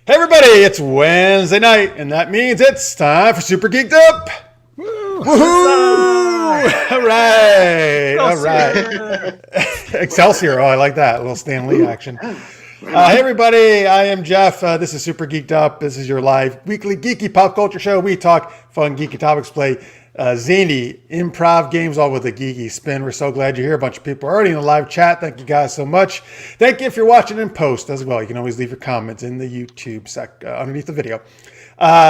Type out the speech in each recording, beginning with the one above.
Hey everybody, it's Wednesday night, and that means it's time for Super Geeked Up! Woo! Woohoo! Alright. Excelsior, oh I like that, a little Stan Lee action. Hey everybody, I am Jeff, this is Super Geeked Up, this is your live weekly geeky pop culture show. We talk fun geeky topics, play zany improv games, all with a geeky spin. We're so glad you're here. A bunch of people are already in the live chat. Thank you guys so much. Thank you if you're watching in post as well. You can always leave your comments in the YouTube underneath the video.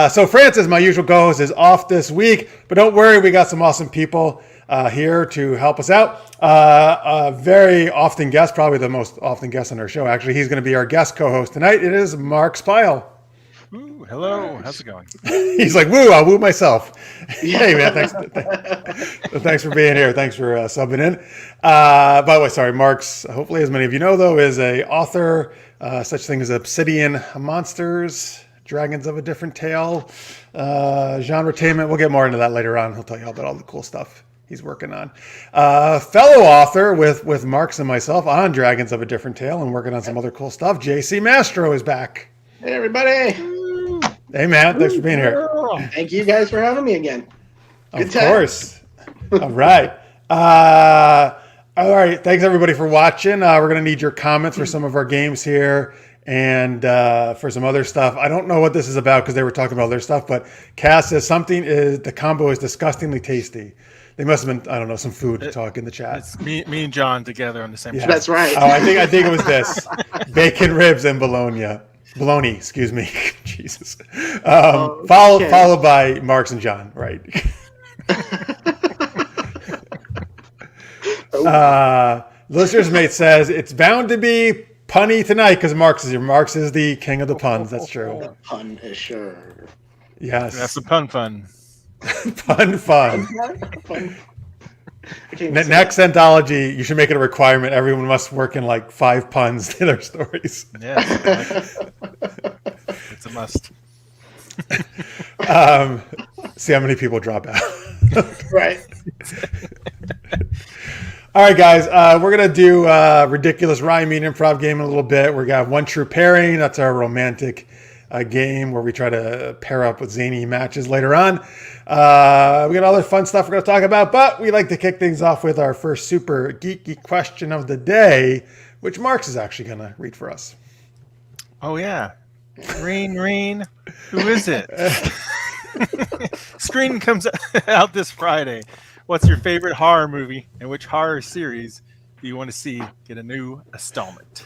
So Francis, my usual co-host, is off this week, but don't worry, we got some awesome people here to help us out. A very often guest, probably the most often guest on our show, actually. He's going to be our guest co-host tonight. It is Marx Pyle. Ooh, hello, how's it going? He's like, woo, I'll woo myself. Hey, man, thanks for being here. Thanks for subbing in. By the way, sorry, Marx, hopefully as many of you know, though, is a author, such thing as Obsidian Monsters, Dragons of a Different Tale, genre-tainment. We'll get more into that later on. He'll tell you all about all the cool stuff he's working on. Fellow author with Marx and myself on Dragons of a Different Tale and working on some other cool stuff. JC Mastro is back. Hey, everybody. Hey, man. Thanks for being here. Thank you guys for having me again. Good time. Of course. All right. All right. Thanks, everybody, for watching. We're going to need your comments for some of our games here and for some other stuff. I don't know what this is about because they were talking about other stuff, but Cass says the combo is disgustingly tasty. They must have been, I don't know, some food talk in the chat. It's me and John together on the same chat. That's right. Oh, I think it was this. Bacon ribs and bologna, excuse me. Jesus. Followed by Marx and John, right? Listener's Mate says it's bound to be punny tonight because Marx is here. Marx is the king of the puns. That's true. Pun is sure. Yes. That's the pun fun. Fun. Next anthology, you should make it a requirement. Everyone must work in like 5 puns to their stories. Yes. It's a must. See how many people drop out. Right. All right, guys. We're going to do ridiculous rhyming improv game in a little bit. We're going to have One True Pairing. That's our romantic game where we try to pair up with zany matches later on. We got other fun stuff we're going to talk about, but we like to kick things off with our first super geeky question of the day, which Marx is actually going to read for us. Oh, yeah. Rain, who is it? Screen comes out this Friday. What's your favorite horror movie and which horror series do you want to see get a new installment?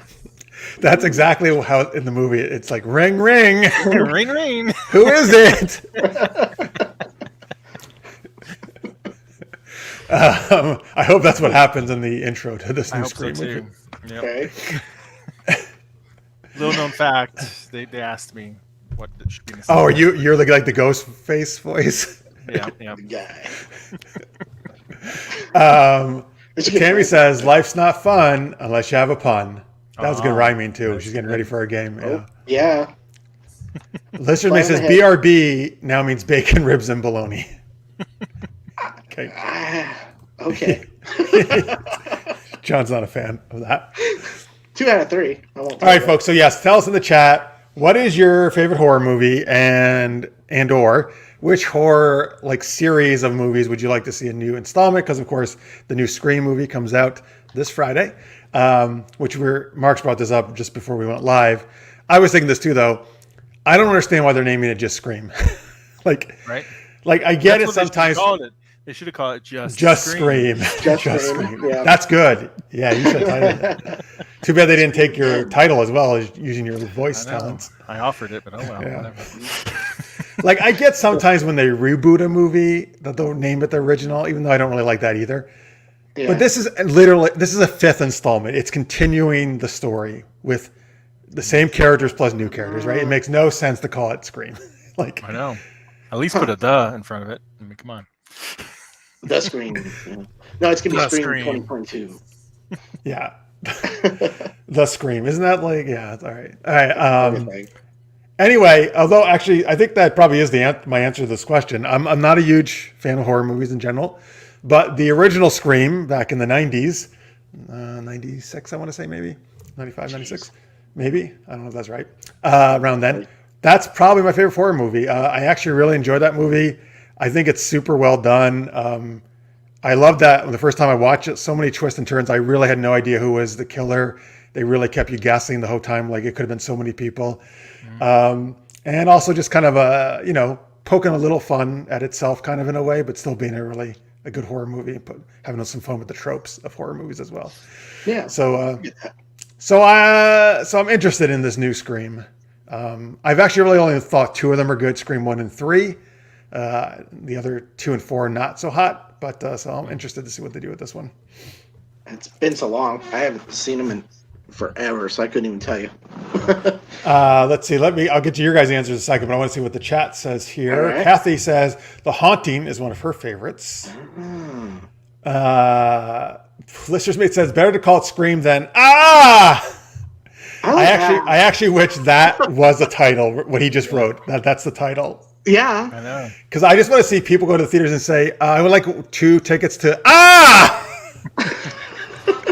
That's exactly how in the movie it's like ring, ring. Ring. Who is it? I hope that's what happens in the intro to this new Scream movie. Yep. Okay. Little known fact, they asked me what it should be. Oh, you're like the ghost face voice? Yeah. Guy. Tammy says, life's not fun unless you have a pun. That was good rhyming, too. She's getting ready for her game. Yeah. Listener May says, BRB now means bacon, ribs, and bologna. Okay. Okay. John's not a fan of that. 2 out of 3. All right, folks. So, yes, tell us in the chat, what is your favorite horror movie and or which horror series of movies would you like to see a new installment? Because, of course, the new Scream movie comes out this Friday, which Marx brought this up just before we went live. I was thinking this, too, though. I don't understand why they're naming it just Scream. Right? I get it sometimes. They should have called it just Scream. Just Scream. Yeah. That's good. Yeah, you should title it. Too bad they didn't take your title as well as using your voice talents. I offered it, but oh well. Yeah. I get sometimes when they reboot a movie that they'll name it the original, even though I don't really like that either. Yeah. But this is a 5th installment. It's continuing the story with the same characters plus new characters, right? It makes no sense to call it Scream. I know. At least put a "the" in front of it. I mean, come on. The Scream. No, it's going to be Scream 2022. Yeah. The Scream. Isn't that yeah, all right. All right. Anyway, although actually I think that probably is my answer to this question. I'm not a huge fan of horror movies in general, but the original Scream back in the 90s, 96 I want to say maybe, 95, 96. Maybe. I don't know if that's right. Around then That's probably my favorite horror movie. I actually really enjoyed that movie. I think it's super well done. I love that the first time I watched it, so many twists and turns. I really had no idea who was the killer. They really kept you guessing the whole time, like it could have been so many people. And also just kind of poking a little fun at itself kind of in a way, but still being a good horror movie, but having some fun with the tropes of horror movies as well. Yeah. So I'm interested in this new Scream. I've actually really only thought 2 of them are good, Scream 1 and 3. The other 2 and 4 not so hot, but so I'm interested to see what they do with this one. It's been so long. I haven't seen them in forever, so I couldn't even tell you. Let's see. I'll get to your guys' answers in a second, but I want to see what the chat says here. Right. Kathy says The Haunting is one of her favorites. Lister's Mate says better to call it Scream than I actually wish that was the title. What he just wrote. That's the title. Yeah, I know. Because I just want to see people go to the theaters and say, I would like 2 tickets to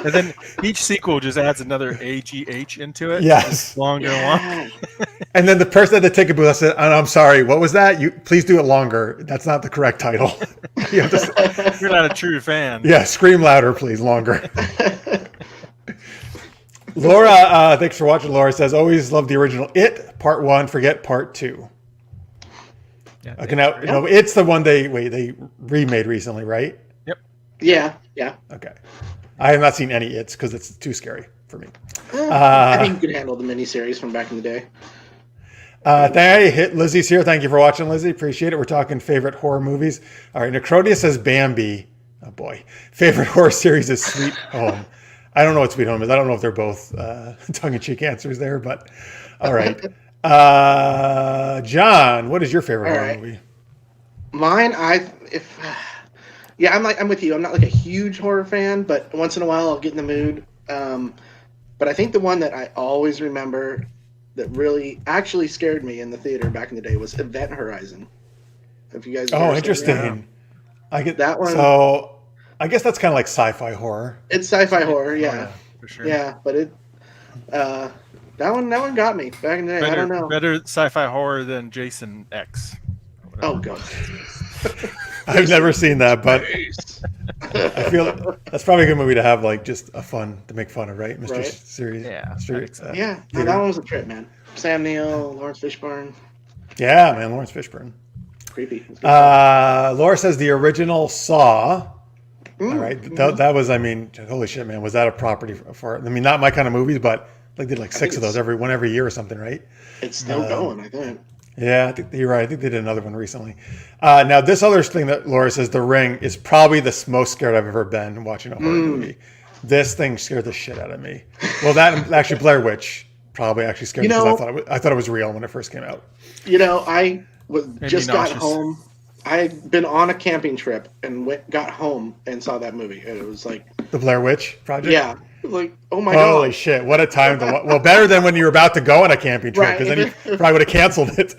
And then each sequel just adds another AGH into it. Yes. Longer and longer. And then the person at the ticket booth said, I'm sorry, what was that? Please do it longer. That's not the correct title. You're not a true fan. Yeah, scream louder, please, longer. Laura, thanks for watching. Laura says, always love the original It, Part 1, forget Part 2. Yeah, okay, now, it's the one they remade recently, right? Yep. Yeah. Okay. I have not seen any It's because it's too scary for me. I think you could handle the miniseries from back in the day. Lizzie's here. Thank you for watching, Lizzie. Appreciate it. We're talking favorite horror movies. All right, Necrodia says Bambi. Oh, boy. Favorite horror series is Sweet Home. I don't know what Sweet Home is. I don't know if they're both tongue-in-cheek answers there, but all right. John, what is your favorite horror movie? Mine, I'm with you. I'm not like a huge horror fan, but once in a while I'll get in the mood. But I think the one that I always remember that really actually scared me in the theater back in the day was Event Horizon. Have you guys? Interesting. I get that one. So I guess that's kind of like sci-fi horror. It's sci-fi horror, yeah. For sure. Yeah, but it that one got me back in the day. I don't know. Better sci-fi horror than Jason X. Oh god. I've never seen that, but I feel that's probably a good movie to have, like, just to make fun of, right, Mr. Right. Series? Yeah. No, that one was a trip, man. Sam Neill, Lawrence Fishburne. Yeah, man, Lawrence Fishburne. Creepy. Laura says the original Saw. All right, that was, holy shit, man, was that a property for? Not my kind of movies, but like did like 6 of those every year or something, right? It's still going, I think. Yeah, I think you're right. I think they did another one recently. Now, this other thing that Laura says, The Ring, is probably the most scared I've ever been watching a horror movie. This thing scared the shit out of me. Well, that actually Blair Witch probably actually scared me because I thought it was real when it first came out. I got home. I had been on a camping trip and got home and saw that movie. And it was like The Blair Witch Project? Yeah. Like, oh my god. Holy shit, what a time to well, better than when you were about to go on a camping trip, because then you probably would have canceled it.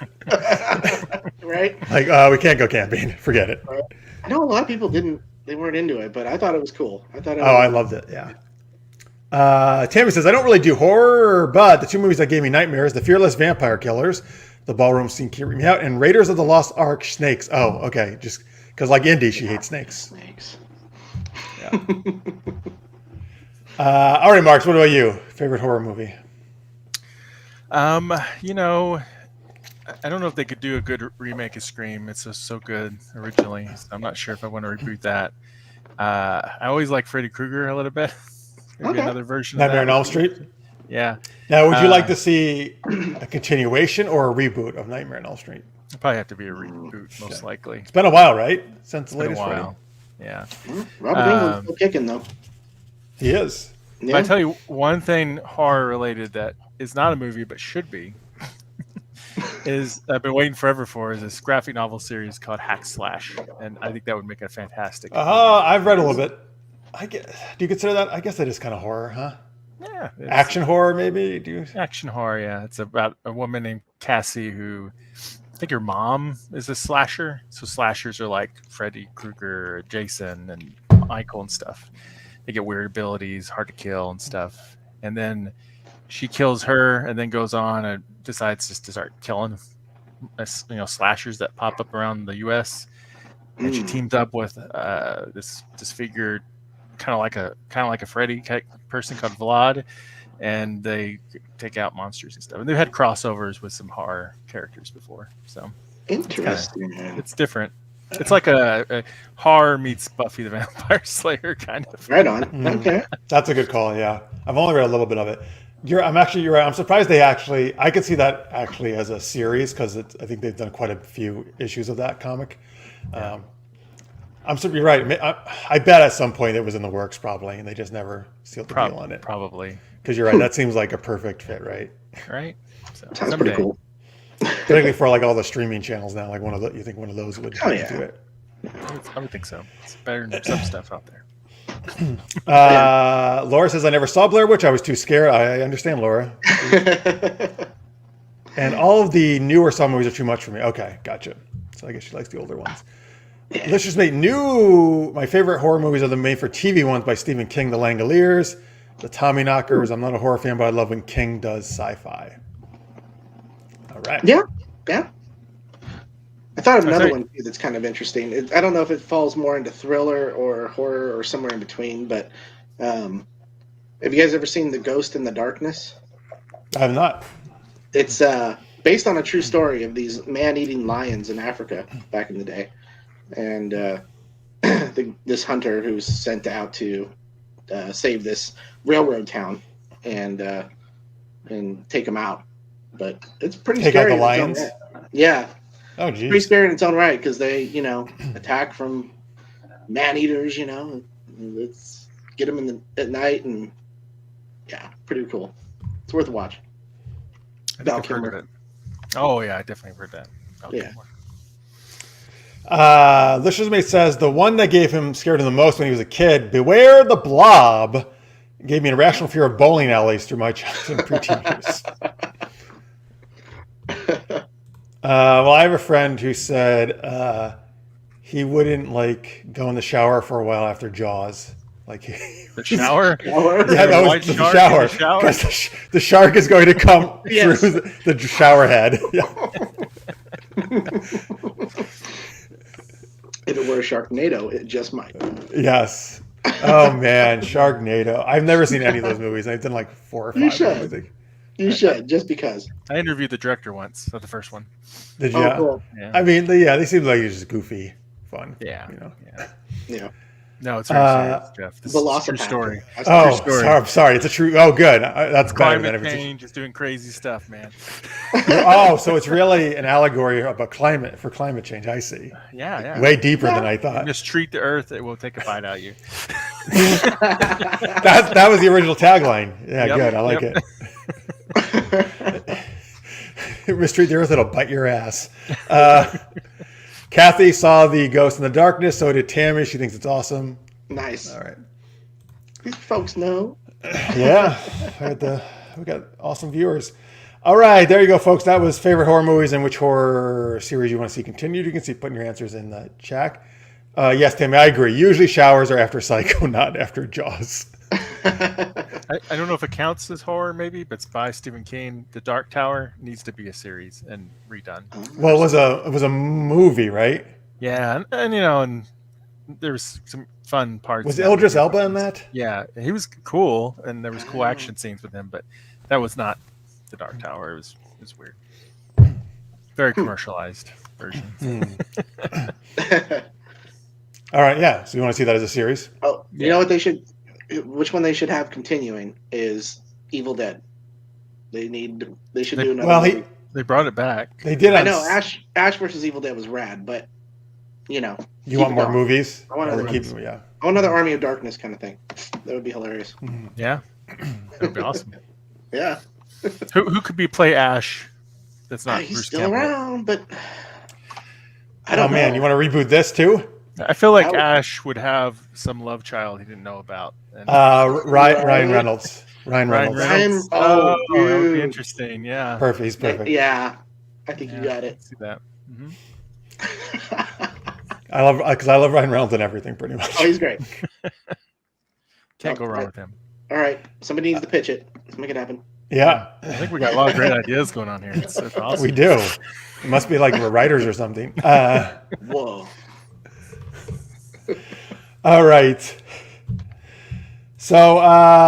Right? Like, we can't go camping. Forget it. Right. I know a lot of people they weren't into it, but I thought it was cool. I loved it, yeah. Tammy says, I don't really do horror, but the 2 movies that gave me nightmares, The Fearless Vampire Killers, the ballroom scene kept me out, and Raiders of the Lost Ark Snakes. Oh, okay. Just because, like Indy, she hates snakes. Yeah. All right, Marks, what about you? Favorite horror movie? I don't know if they could do a good remake of Scream. It's just so good originally. So I'm not sure if I want to reboot that. I always like Freddy Krueger a little bit. Maybe another version Nightmare of on Elm Street? Yeah. Now, would you like to see a continuation or a reboot of Nightmare on Elm Street? It'd probably have to be a reboot, most likely. It's been a while, right? Since the latest Freddy. Freddy. Yeah. Robert Englund's still kicking, though. He is. Yeah. I tell you one thing horror related that is not a movie but should be is I've been waiting forever for is this graphic novel series called Hack Slash, and I think that would make a fantastic. I've read a little bit. Do you consider that? I guess that is kind of horror, huh? Yeah. Action horror, maybe? Action horror, yeah. It's about a woman named Cassie who, I think her mom is a slasher. So slashers are like Freddy Krueger, Jason, and Michael and stuff. They get weird abilities, hard to kill and stuff. And then she kills her and then goes on and decides just to start killing, slashers that pop up around the U.S. And she teams up with this disfigured, kind of like a Freddy person called Vlad, and they take out monsters and stuff. And they've had crossovers with some horror characters before, so interesting. It's different. It's like a horror meets Buffy the Vampire Slayer kind of. Right on. Okay, that's a good call. Yeah, I've only read a little bit of it. You're right. I'm surprised I could see that actually as a series because I think they've done quite a few issues of that comic. Yeah. You're right. I bet at some point it was in the works probably, and they just never sealed the deal on it. Probably. Because you're right. That seems like a perfect fit, right? Right. So, sounds pretty cool. Particularly for like all the streaming channels now, like you think one of those would do it? I would think so. It's better than some stuff out there. Laura says, I never saw Blair Witch. I was too scared. I understand, Laura. And all of the newer Saw movies are too much for me. Okay, gotcha. So I guess she likes the older ones. Let's just make my favorite horror movies are the made for TV ones by Stephen King, The Langoliers, The Tommyknockers. I'm not a horror fan, but I love when King does sci-fi. All right. Yeah. I thought of another one too that's kind of interesting. I don't know if it falls more into thriller or horror or somewhere in between, but have you guys ever seen The Ghost in the Darkness? I have not. It's based on a true story of these man-eating lions in Africa back in the day. And this hunter who's sent out to save this railroad town and take them out. But it's pretty scary. Take out the lions? Yeah. Oh, geez. Pretty scary in its own right because they, attack from man-eaters, Let's get them at night and, yeah, pretty cool. It's worth a watch. I think I've heard of it. Oh, yeah, I definitely heard that. Yeah. Licious Mate says, the one that gave him scared him the most when he was a kid, Beware the Blob, gave me an irrational fear of bowling alleys through my childhood and preteen years. Well, I have a friend who said he wouldn't go in the shower for a while after Jaws. The shower? Yeah, that was the shower. Because the shark is going to come through the shower head. Yeah. If it were a Sharknado, it just might. Yes. Oh man, Sharknado. I've never seen any of those movies. I've done like 4 or 5. You should. You should, just because. I interviewed the director once of the first one. Did you? Oh, cool. Yeah. I mean, they seem like it's just goofy fun. Yeah. Yeah. No, it's very serious, Jeff. This is a true story. Sorry. It's a true. Oh, good. That's better than climate change is doing crazy stuff, man. So it's really an allegory about climate change. I see. Yeah. Way deeper than I thought. Mistreat the earth; it will take a bite out of you. That was the original tagline. Yeah, good. I like it. Mistreat the earth; it'll bite your ass. Kathy saw The Ghost in the Darkness. So did Tammy. She thinks it's awesome. Nice. All right. These folks know. Yeah. We got awesome viewers. All right. There you go, folks. That was favorite horror movies and which horror series you want to see continued. You can see putting your answers in the chat. Yes, Tammy, I agree. Usually showers are after Psycho, not after Jaws. I don't know if it counts as horror, maybe, but it's by Stephen King. The Dark Tower needs to be a series and redone. Well, it was a movie, right? Yeah, and there was some fun parts. Was Idris Elba in that? Yeah, he was cool, and there was cool action scenes with him, but that was not The Dark Tower. It was weird. Very commercialized version. All right, yeah. So you want to see that as a series? Oh, you know what they should? Which one they should have continuing is Evil Dead. They should do another. Well, they brought it back. They did. I know Ash versus Evil Dead was rad, but you want more movies? I want another Army of Darkness kind of thing. That would be hilarious. Yeah, that would be awesome. Yeah. Who could play Ash? That's not. He's Bruce still Campbell. Around, but I don't know. Man, you want to reboot this too? I feel like Ash would have some love child he didn't know about. And Ryan Reynolds. Ryan Reynolds. That would be interesting. Yeah. Perfect. He's perfect. Yeah. I think you got it. See that. Mm-hmm. I love Ryan Reynolds and everything pretty much. Oh, he's great. Can't go wrong with him. All right. Somebody needs to pitch it. Let's make it happen. Yeah, I think we got a lot of great ideas going on here. It's awesome. we do. It must be like we're writers or something. Whoa. All right. So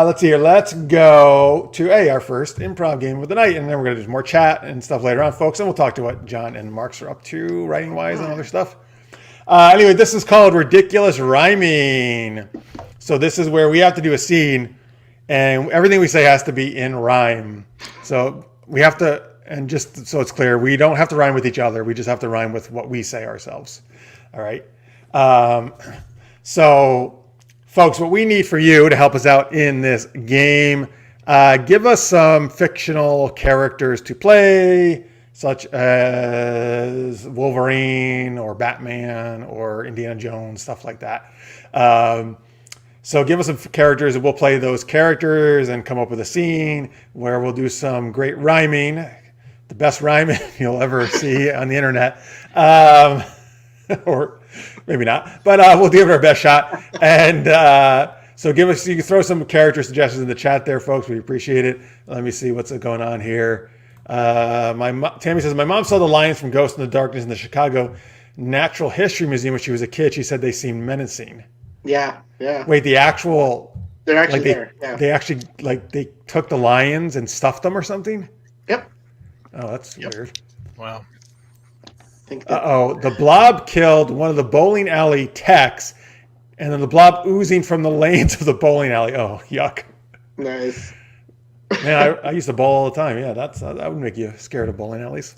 let's see here. Let's go to our first improv game of the night, and then we're going to do some more chat and stuff later on, folks. And we'll talk to what John and Marx are up to, writing wise and other stuff. Anyway, this is called Ridiculous Rhyming. So this is where we have to do a scene, and everything we say has to be in rhyme. So we have to, and just so it's clear, we don't have to rhyme with each other. We just have to rhyme with what we say ourselves. All right. So, folks, what we need for you to help us out in this game, give us some fictional characters to play, such as Wolverine or Batman or Indiana Jones, stuff like that. So give us some characters and we'll play those characters and come up with a scene where we'll do some great rhyming, the best rhyming you'll ever see on the internet. Or maybe not, but we'll give it our best shot. And so you can throw some character suggestions in the chat there, folks. We appreciate it. Let me see what's going on here. Tammy says, my mom saw the lions from Ghost in the Darkness in the Chicago Natural History Museum when she was a kid. She said they seemed menacing. Yeah. Wait, they're actually there. Yeah. They actually, they took the lions and stuffed them or something? Yep. Oh, that's weird. Wow. The blob killed one of the bowling alley techs, and then the blob oozing from the lanes of the bowling alley. Oh, yuck. Nice. Man, I used to bowl all the time. Yeah, that would make you scared of bowling alleys.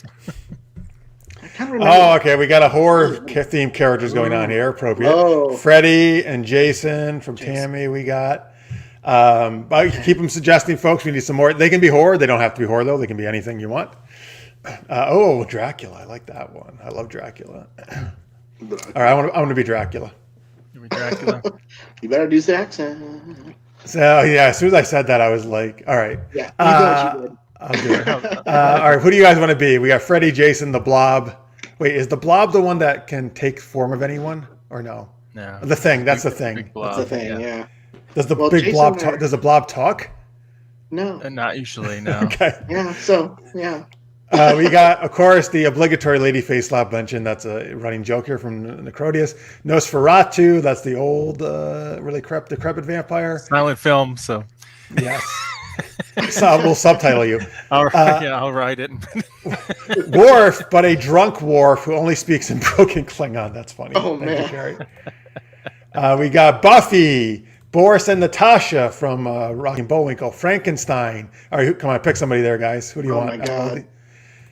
I can't remember. Oh, okay. We got a horror themed characters going on here. Appropriate. Oh. Freddy and Jason from Tammy. We got. Keep them suggesting, folks. We need some more. They can be horror. They don't have to be horror though. They can be anything you want. Dracula. I like that one. I love Dracula. All right, I want to be Dracula. You be Dracula. You better do the accent. So yeah, as soon as I said that, I was like, all right. Yeah, you know what you did. I'll do it. All right, who do you guys want to be? We got Freddy, Jason, the Blob. Wait, is the Blob the one that can take form of anyone, or no? No. The Thing. That's the Thing. Big Blob, That's the thing, yeah. Does the Jason Blob talk? Does the Blob talk? No. Not usually, no. Okay. Yeah, so, yeah. We got, of course, the obligatory lady face slap mention. That's a running joke here from Necrodius. Nosferatu. That's the old, really decrepit vampire. Silent film, so. Yes. So we'll subtitle you. I'll write it. Worf, but a drunk Worf who only speaks in broken Klingon. That's funny. Oh, Thank man. you, Jerry. We got Buffy, Boris and Natasha from Rocky and Bullwinkle, Frankenstein. All right, come on, pick somebody there, guys. Who do you want? Oh, my God.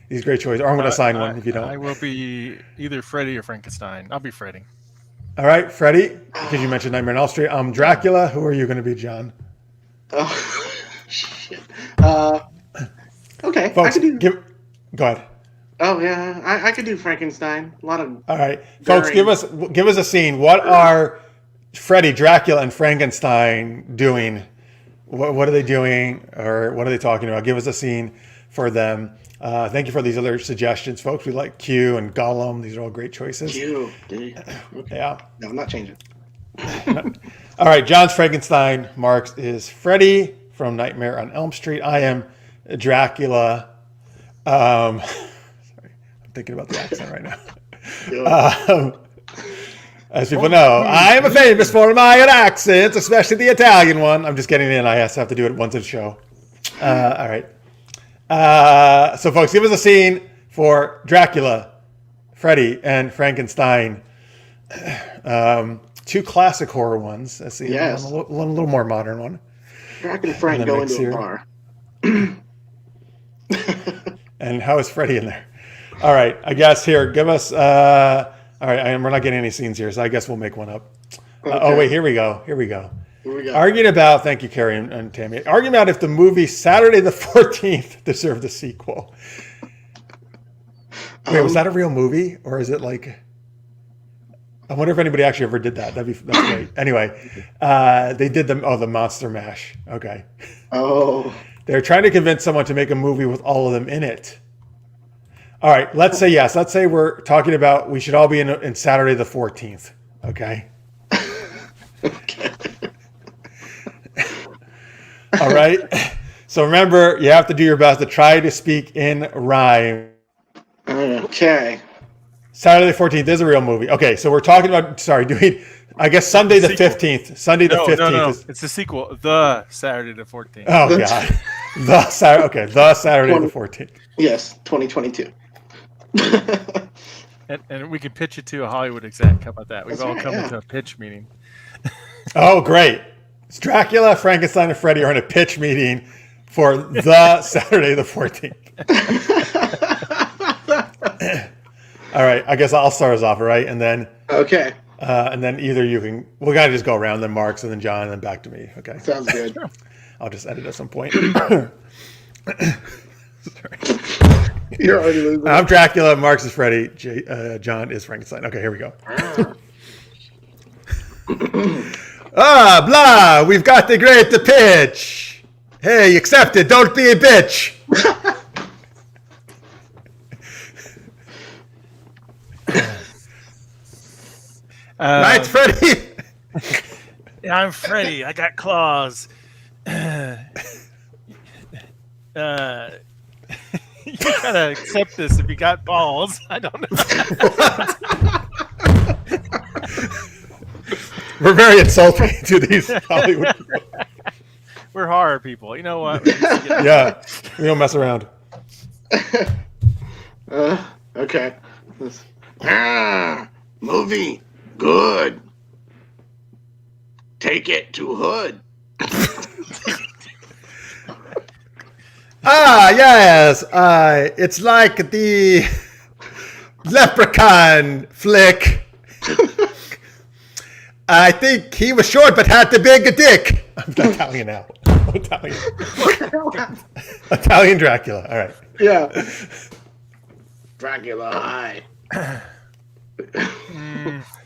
These great choices. Or I'm going to assign one if you don't. I will be either Freddy or Frankenstein. I'll be Freddy. All right, Freddy, because you mentioned Nightmare on Elm Street. I'm Dracula. Who are you going to be, John? Oh, shit. Okay. Folks, I could do... go ahead. Oh, yeah. I could do Frankenstein. A lot of... All right. Folks, give us a scene. What are Freddy, Dracula, and Frankenstein doing? What are they doing, or what are they talking about? Give us a scene for them. Thank you for these other suggestions, folks. We like Q and Gollum. These are all great choices. Q, dude. Okay. Yeah. No, I'm not changing. All right. John's Frankenstein. Mark's is Freddy from Nightmare on Elm Street. I am Dracula. Sorry, I'm thinking about the accent right now. As people know, I am famous for my accents, especially the Italian one. I'm just getting in. I have to do it once a show. All right. So, folks, give us a scene for Dracula, Freddy, and Frankenstein. Two classic horror ones. Let's see. Yes. A little more modern one. Drac and Frank go into a bar. And how is Freddy in there? All right. I guess here, give us... all right. We're not getting any scenes here, so I guess we'll make one up. Okay. Wait. Here we go. Here we go. Arguing about, thank you, Carrie and Tammy, arguing about if the movie Saturday the 14th deserved a sequel. Wait, was that a real movie? Or is it like... I wonder if anybody actually ever did that. That's great. Anyway, they did the Monster Mash. Okay. Oh. They're trying to convince someone to make a movie with all of them in it. All right, let's say yes. Let's say we're talking about we should all be in Saturday the 14th. Okay. Okay. All right. So remember, you have to do your best to try to speak in rhyme. Okay. Saturday the 14th is a real movie. Okay, so we're talking about, I guess Sunday the 15th. Sunday the 15th No. is... It's the sequel. The Saturday the 14th. Oh, God. The Saturday the 14th. Yes, 2022. And we can pitch it to a Hollywood exec. How about that? We've That's all right, come yeah. into a pitch meeting. Oh, great. It's Dracula, Frankenstein, and Freddy are in a pitch meeting for the Saturday the 14th. All right, I guess I'll start us off, all right? And then Okay. and then either you can, we'll kind of just go around, then Mark's, and then John, and then back to me, okay? Sounds good. I'll just edit at some point. You're already losing. I'm Dracula, Marx is Freddy, John is Frankenstein. Okay, here we go. Blah, we've got the great to pitch. Hey, accept it, don't be a bitch. Right, Freddy? Yeah, I'm Freddy. I got claws. You gotta accept this if you got balls. I don't know. We're very insulting to these Hollywood people. We're horror people. You know what? Yeah, we don't mess around. Okay. Movie. Good. Take it to Hood. Yes. It's like the Leprechaun flick. I think he was short but had the big dick. I'm Italian now. Italian Dracula. All right. Yeah. Dracula high.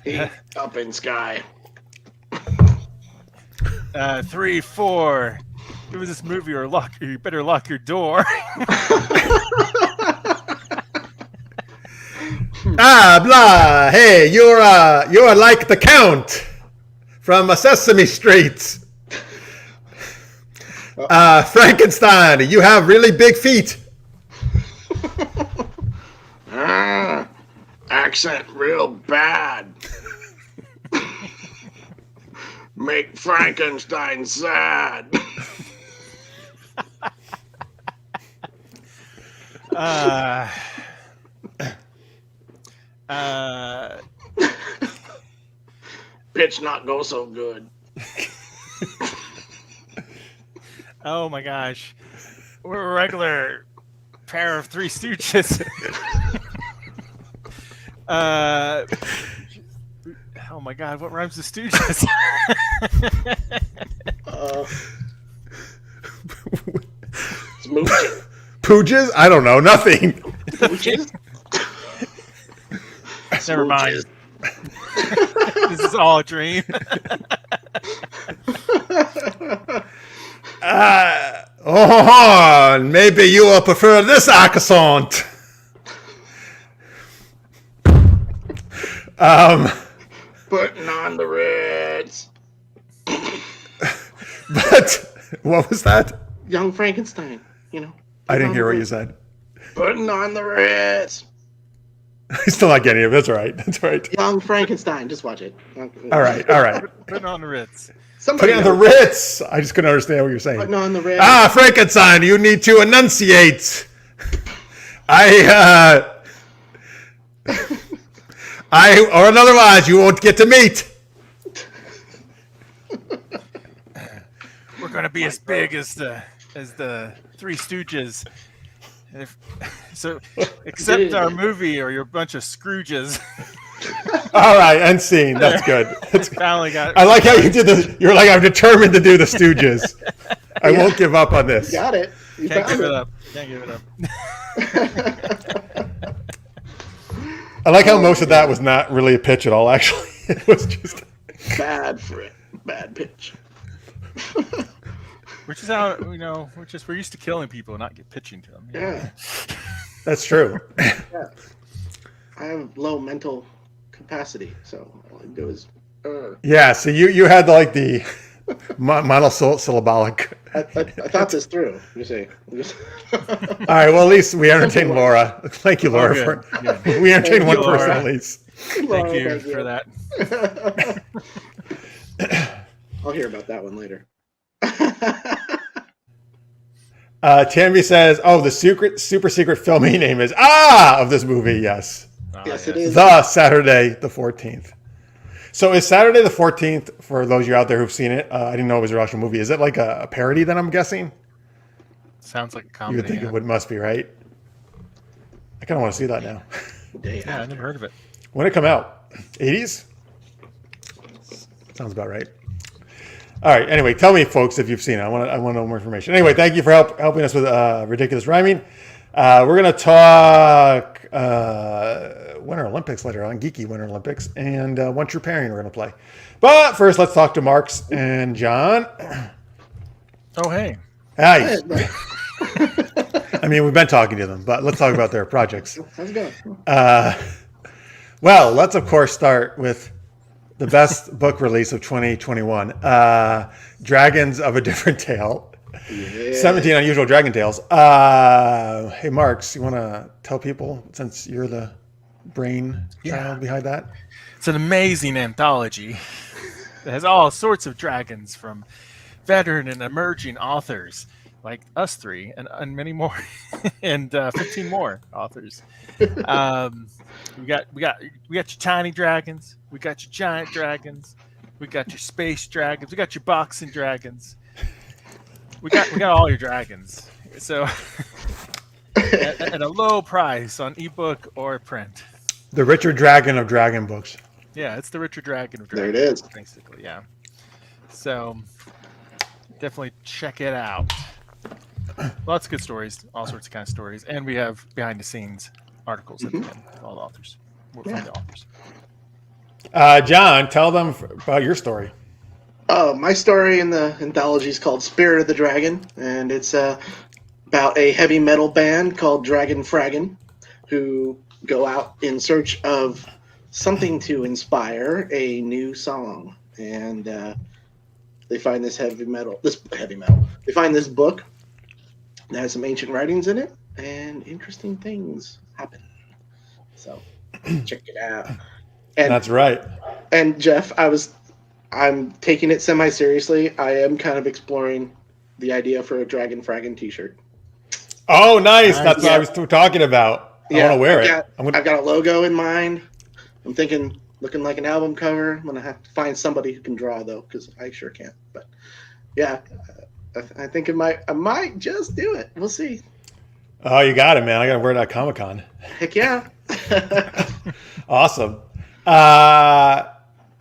He up in sky. 3, 4. It was this movie, or you better lock your door. Blah. Hey, you're like the Count from Sesame Street. Frankenstein, you have really big feet. Accent real bad. Make Frankenstein sad. Pitch not go so good. Oh my gosh. We're a regular pair of Three Stooges. Oh my god, what rhymes with Stooges? Smooches. Pooges? I don't know. Nothing. Smooches? Never mind. This is all a dream. Maybe you will prefer this accent. Putting on the Ritz. But what was that? Young Frankenstein, you know. I didn't hear what you said. Putting on the Ritz. I still not getting it. That's all right. That's all right. Young Frankenstein. Just watch it. All right. All right. Putting on the Ritz. Putting on the Ritz. I just couldn't understand what you're saying. Putting on the Ritz. Frankenstein, you need to enunciate. Or otherwise you won't get to meet. We're gonna be as big as the Three Stooges. So accept our movie, or you're a bunch of Scrooges. All right, end scene. That's good. Finally got. I like how you did this. You're like, I'm determined to do the Stooges. I won't give up on this. Got it. You Can't found give it. it up. Can't give it up. I like how most of that was not really a pitch at all, actually. It was just... Bad for it. Bad pitch. Which is how, we're used to killing people and not get pitching to them. Yeah. That's true. Yeah. I have low mental capacity, so all I do is. Yeah, so you had the monosyllabic thought this through. You see. All right. Well, at least we entertained Laura. Thank you, Laura. Good. We entertained one Laura. person at least. Thank you for that. I'll hear about that one later. Tammy says, "Oh, the super secret filming name is of this movie." Yes. Yes, it is. The Saturday the 14th. So is Saturday the 14th, for those of you out there who've seen it, I didn't know it was a actual movie. Is it like a parody then, I'm guessing? Sounds like a You comedy. would think it must be, right? I kind of want to see that now. Yeah, I never heard of it. When did it come out? 80s? Sounds about right. All right. Anyway, tell me, folks, if you've seen it. I want to know more information. Anyway, thank you for helping us with ridiculous rhyming. We're going to talk Winter Olympics later on, Geeky Winter Olympics, and One True Pairing we're going to play. But first, let's talk to Marx and John. Oh, hey. Hi. I mean, we've been talking to them, but let's talk about their projects. How's it going? Well, let's, of course, start with the best book release of 2021, Dragons of a Different Tale. Yeah. 17 Unusual Dragon Tales. Hey, Marx, you want to tell people, since you're the brain child behind that? It's an amazing anthology that has all sorts of dragons from veteran and emerging authors like us three and many more, and 15 more authors. We got your tiny dragons, we got your giant dragons, we got your space dragons, we got your boxing dragons. We got all your dragons. So at a low price on ebook or print. The Richard Dragon of Dragon books. Yeah, it's the Richard Dragon of There Dragon. it is. Basically, yeah. So definitely check it out. Lots of good stories, all sorts of kind of stories, and we have behind the scenes articles at the end of all the authors. We'll find the authors. John, tell them about your story. My story in the anthology is called Spirit of the Dragon, and it's about a heavy metal band called Dragon Fraggin, who go out in search of something to inspire a new song. And they find this heavy metal. They find this book that has some ancient writings in it, and interesting things happen. So check it out. And that's right. And Jeff, I'm taking it semi-seriously. I am kind of exploring the idea for a Dragon Fraggin t-shirt. Oh, nice. That's what I was talking about. I want to wear it. I've got a logo in mind. I'm thinking looking like an album cover. I'm going to have to find somebody who can draw, though, because I sure can't. But, yeah, I think I might just do it. We'll see. Oh, you got it, man. I got to wear that at Comic-Con. Heck yeah. Awesome.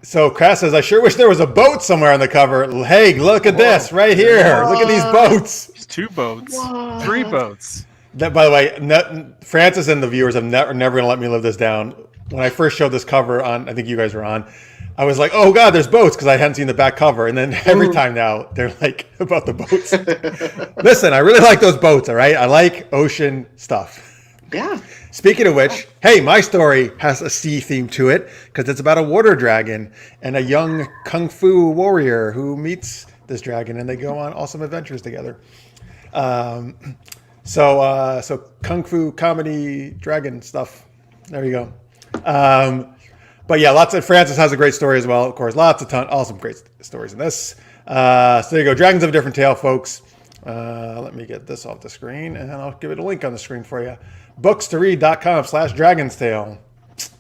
So Crass says, I sure wish there was a boat somewhere on the cover. Hey, look at this right here. Look at these boats. There's 2 boats, What? 3 boats. That, by the way, Francis and the viewers have never going to let me live this down. When I first showed this cover on, I think you guys were on, I was like, oh, God, there's boats, because I hadn't seen the back cover. And then every time now, they're like, about the boats. Listen, I really like those boats, all right? I like ocean stuff. Yeah. Speaking of which, hey, my story has a sea theme to it, because it's about a water dragon and a young kung fu warrior who meets this dragon, and they go on awesome adventures together. So kung fu comedy dragon stuff. There you go. But yeah, Francis has a great story as well. Of course, awesome great stories in this. So there you go. Dragons of a Different Tale, folks. Let me get this off the screen, and I'll give it a link on the screen for you. Books2read.com/Dragon's Tale.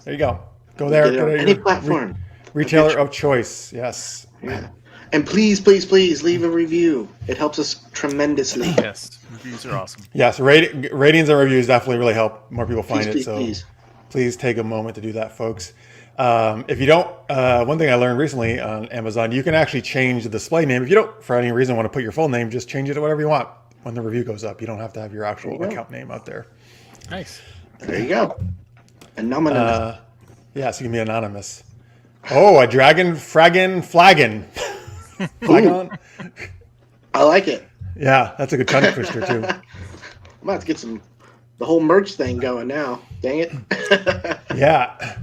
There you go. Go there. Go to any platform. Retailer of choice. Yes. Yeah. And please, please, please leave a review. It helps us tremendously. Yes, reviews are awesome. Yes, ratings and reviews definitely really help more people find it. So please. Please take a moment to do that, folks. If you don't, one thing I learned recently on Amazon, you can actually change the display name. If you don't, for any reason, want to put your full name, just change it to whatever you want when the review goes up. You don't have to have your actual account name out there. Nice. There you go. Anonymous. Yeah, so you can be anonymous. Oh, a dragon fraggin flagon. Flagon? I like it. Yeah, that's a good tongue twister, too. I'm about to get the whole merch thing going now. Dang it. Yeah,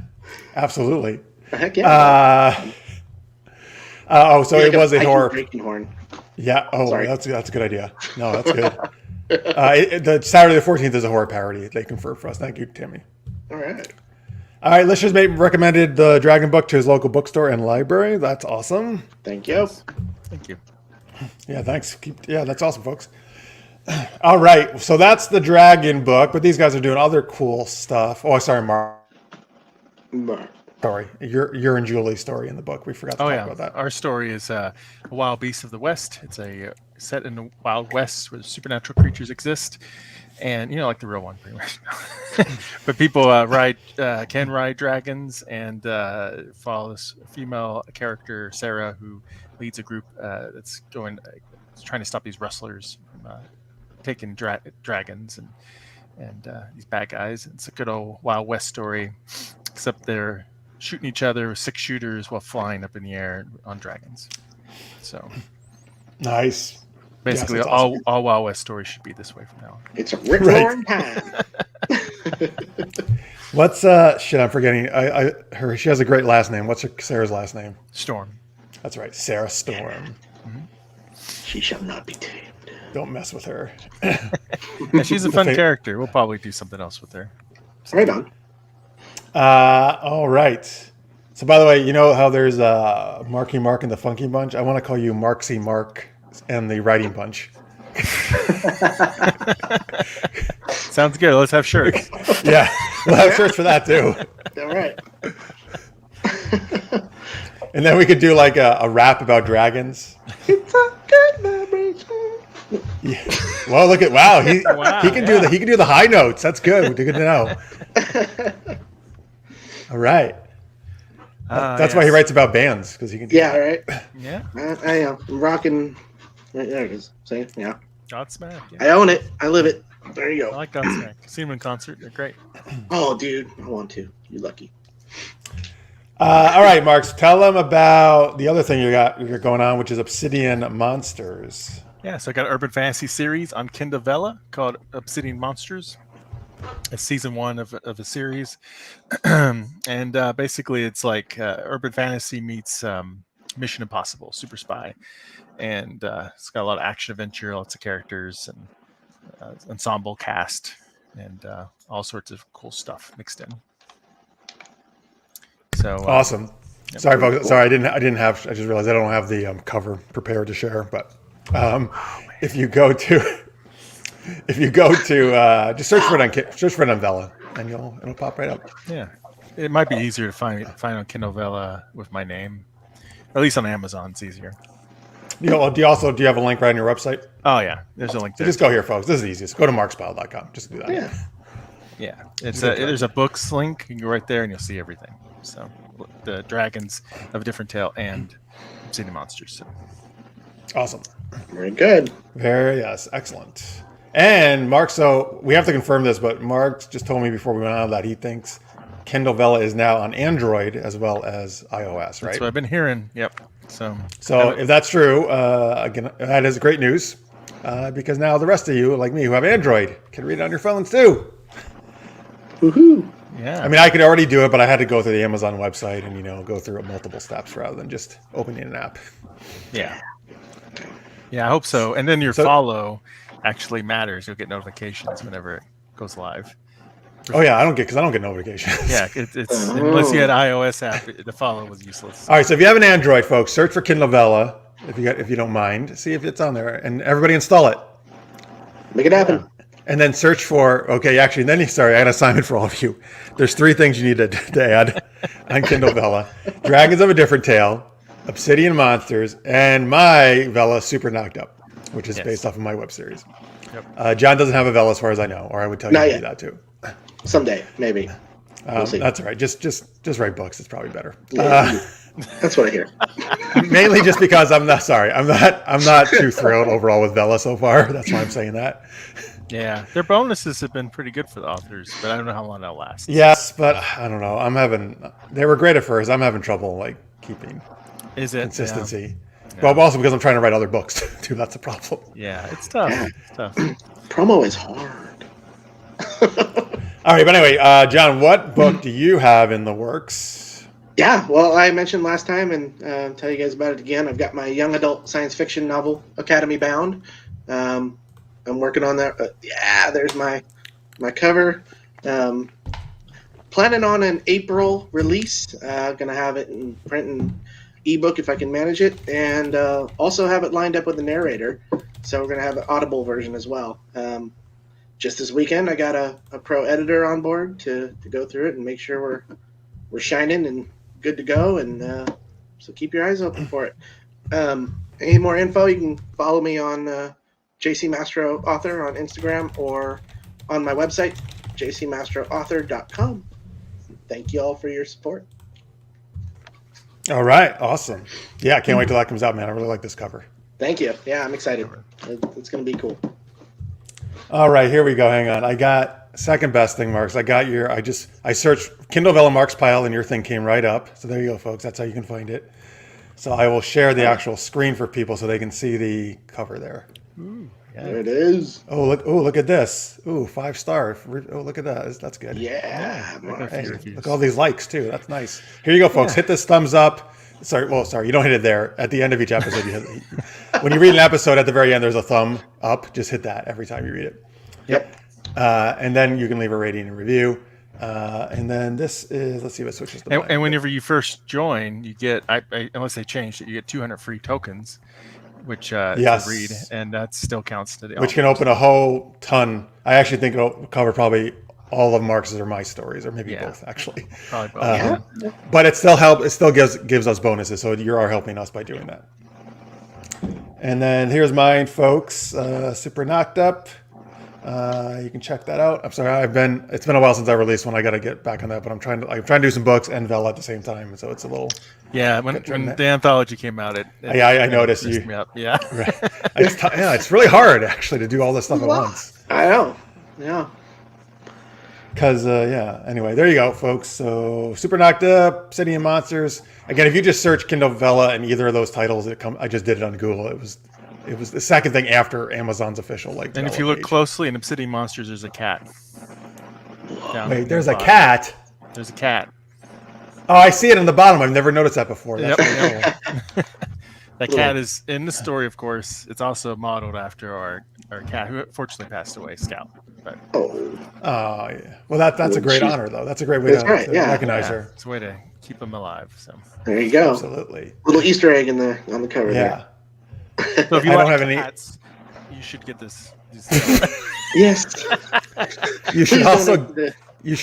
absolutely. Heck yeah. So it was a horror. Horn. Yeah. Oh, Sorry. that's a good idea. No, that's good. The Saturday the 14th is a horror parody. They confirmed for us. Thank you, Tammy. All right. All right, Listeners recommended the Dragon book to his local bookstore and library. That's awesome. Thank you. Thank you. Yeah, thanks. That's awesome, folks. All right, so that's the Dragon book, but these guys are doing other cool stuff. Oh, sorry, Mark. Sorry, your and Julie's story in the book. We forgot to talk about that. Our story is a wild beast of the West. It's a set in the Wild West where supernatural creatures exist, and like the real one, pretty much. But people can ride dragons, and follow this female character, Sarah, who leads a group that's trying to stop these rustlers from taking dragons and these bad guys. It's a good old Wild West story, except they're shooting each other with 6 shooters while flying up in the air on dragons. So nice. Basically, yes, awesome. all Wild West stories should be this way from now on. It's a Rick Roaring time. What's shit? I'm forgetting. She has a great last name. What's Sarah's last name? Storm. That's right, Sarah Storm. Mm-hmm. She shall not be tamed. Don't mess with her. Yeah, she's a fun character. We'll probably do something else with her. Right on. All right. So, by the way, you know how there's Marky Mark and the Funky Bunch? I want to call you Marksy Mark and the Writing Bunch. Sounds good. Let's have shirts. Yeah, we'll have shirts for that too. All right. And then we could do like a rap about dragons. It's a good vibration. Yeah. Well, look at he can do the high notes. That's good. Good to know. All right. That's why he writes about bands, because he can. Yeah. Right. Yeah. I am. I'm rocking. Right there it is. See? Yeah. Godsmack. Yeah. I own it. I live it. There you I go. like Godsmack. Seen them in concert. They're great. Oh, dude, I want to. You're lucky. All right, Marks. Tell them about the other thing you're going on, which is Obsidian Monsters. Yeah, so I got an urban fantasy series on Kindle Vella called Obsidian Monsters. It's season 1 of a series, and basically it's like urban fantasy meets Mission Impossible, Super Spy, and it's got a lot of action adventure, lots of characters, and ensemble cast, and all sorts of cool stuff mixed in. So awesome. Yep. Sorry, folks. Sorry, I just realized I don't have the cover prepared to share. But if you go to just search for it on Vella, and it'll pop right up. Yeah, it might be easier to find on Kindle Vella with my name, or at least on Amazon. It's easier. Do you have a link right on your website? Oh yeah, there's a link So there. just go here, folks. This is the easiest. Go to marxpyle.com. Just do that. Yeah. Yeah, there's a books link. You can go right there and you'll see everything. So the dragons of a different tale and Obsidian Monsters. So. Awesome. Very good. Excellent. And Mark, so we have to confirm this, but Mark just told me before we went on that he thinks Kindle Vella is now on Android as well as iOS, right? That's what I've been hearing. Yep. So if that's true, again, that is great news because now the rest of you, like me, who have Android, can read it on your phones too. Woohoo! Yeah. I mean, I could already do it, but I had to go through the Amazon website and go through multiple steps rather than just opening an app. Yeah. Yeah, I hope so. And then your follow actually matters. You'll get notifications whenever it goes live. Oh yeah, I don't get notifications. Yeah, it's unless you had iOS app, the follow was useless. All right, so if you have an Android, folks, search for Kindle Vella if you don't mind. See if it's on there, and everybody install it. Make it happen. And then search for I got an assignment for all of you. There's 3 things you need to add on Kindle Vella: Dragons of a Different Tale, Obsidian Monsters, and my Vella Super Knocked Up, which is based off of my web series. Yep. John doesn't have a Vella as far as I know, or I would tell you to do that too. Someday, maybe. We'll see. That's all right. Just write books. It's probably better. Yeah, that's what I hear. Mainly just because I'm not too thrilled overall with Vella so far. That's why I'm saying that. Yeah, their bonuses have been pretty good for the authors, but I don't know how long they'll last. Yes, but I don't know. They were great at first. I'm having trouble keeping consistency. Yeah. Well, also because I'm trying to write other books too. That's a problem. Yeah, it's tough. It's tough. Promo is hard. All right, but anyway, John, what book do you have in the works? Yeah, well, I mentioned last time, and tell you guys about it again. I've got my young adult science fiction novel, Academy Bound. I'm working on that. There's my cover. Planning on an April release. Gonna have it in print and ebook if I can manage it, and also have it lined up with the narrator. So we're gonna have an Audible version as well. Just this weekend, I got a pro editor on board to go through it and make sure we're shining and good to go. And so keep your eyes open for it. Any more info, you can follow me on JC Mastro Author on Instagram or on my website, jcmastroauthor.com. Thank you all for your support. All right. Awesome. Yeah, I can't wait till that comes out, man. I really like this cover. Thank you. Yeah, I'm excited. It's going to be cool. All right, here we go. Hang on. I got second best thing, Marks. I searched Kindle Vella Marx Pyle and your thing came right up. So there you go, folks. That's how you can find it. So I will share the actual screen for people so they can see the cover there. Ooh, yeah. There it is. Oh, look at this. Ooh, 5-star. Oh, look at that. That's good. Yeah. Hey, look at all these likes too. That's nice. Here you go, folks. Hit this thumbs up. Sorry, you don't hit it there. At the end of each episode, when you read an episode, at the very end, there's a thumb up. Just hit that every time you read it. Yep. And then you can leave a rating and review. And then this is, let's see if it switches to and whenever you first join, you get, unless they changed it, you get 200 free tokens, which to read, and that still counts today. Which can open a whole ton. I actually think it'll cover probably all of Marx's or my stories, or maybe both, actually. Probably both. But it still gives us bonuses, so you are helping us by doing that. And then here's mine, folks. Super Knocked Up. You can check that out. I'm sorry, it's been a while since I released one. I got to get back on that, but I'm trying to do some books and Vella at the same time, so it's a little. Yeah, when the anthology came out, I noticed you. Me up. Yeah, right. It's really hard actually to do all this stuff at once. I know. Yeah. Because anyway, there you go, folks. So Super Knocked Up, Obsidian Monsters. Again, if you just search Kindle Vella and either of those titles, I just did it on Google. It was the second thing after Amazon's official And if you look closely in Obsidian Monsters, there's a cat. Wait, there's a cat. There's a cat. Oh, I see it in the bottom. I've never noticed that before. That's That cat is in the story, of course. It's also modeled after our cat, who fortunately passed away, Scout. But yeah. Well, that's a great honor, though. That's a great way to recognize her. It's a way to keep him alive. So there you go. Absolutely. Little Easter egg on the cover. Yeah. There. So if you don't have any cats, you should get this. Yes. You should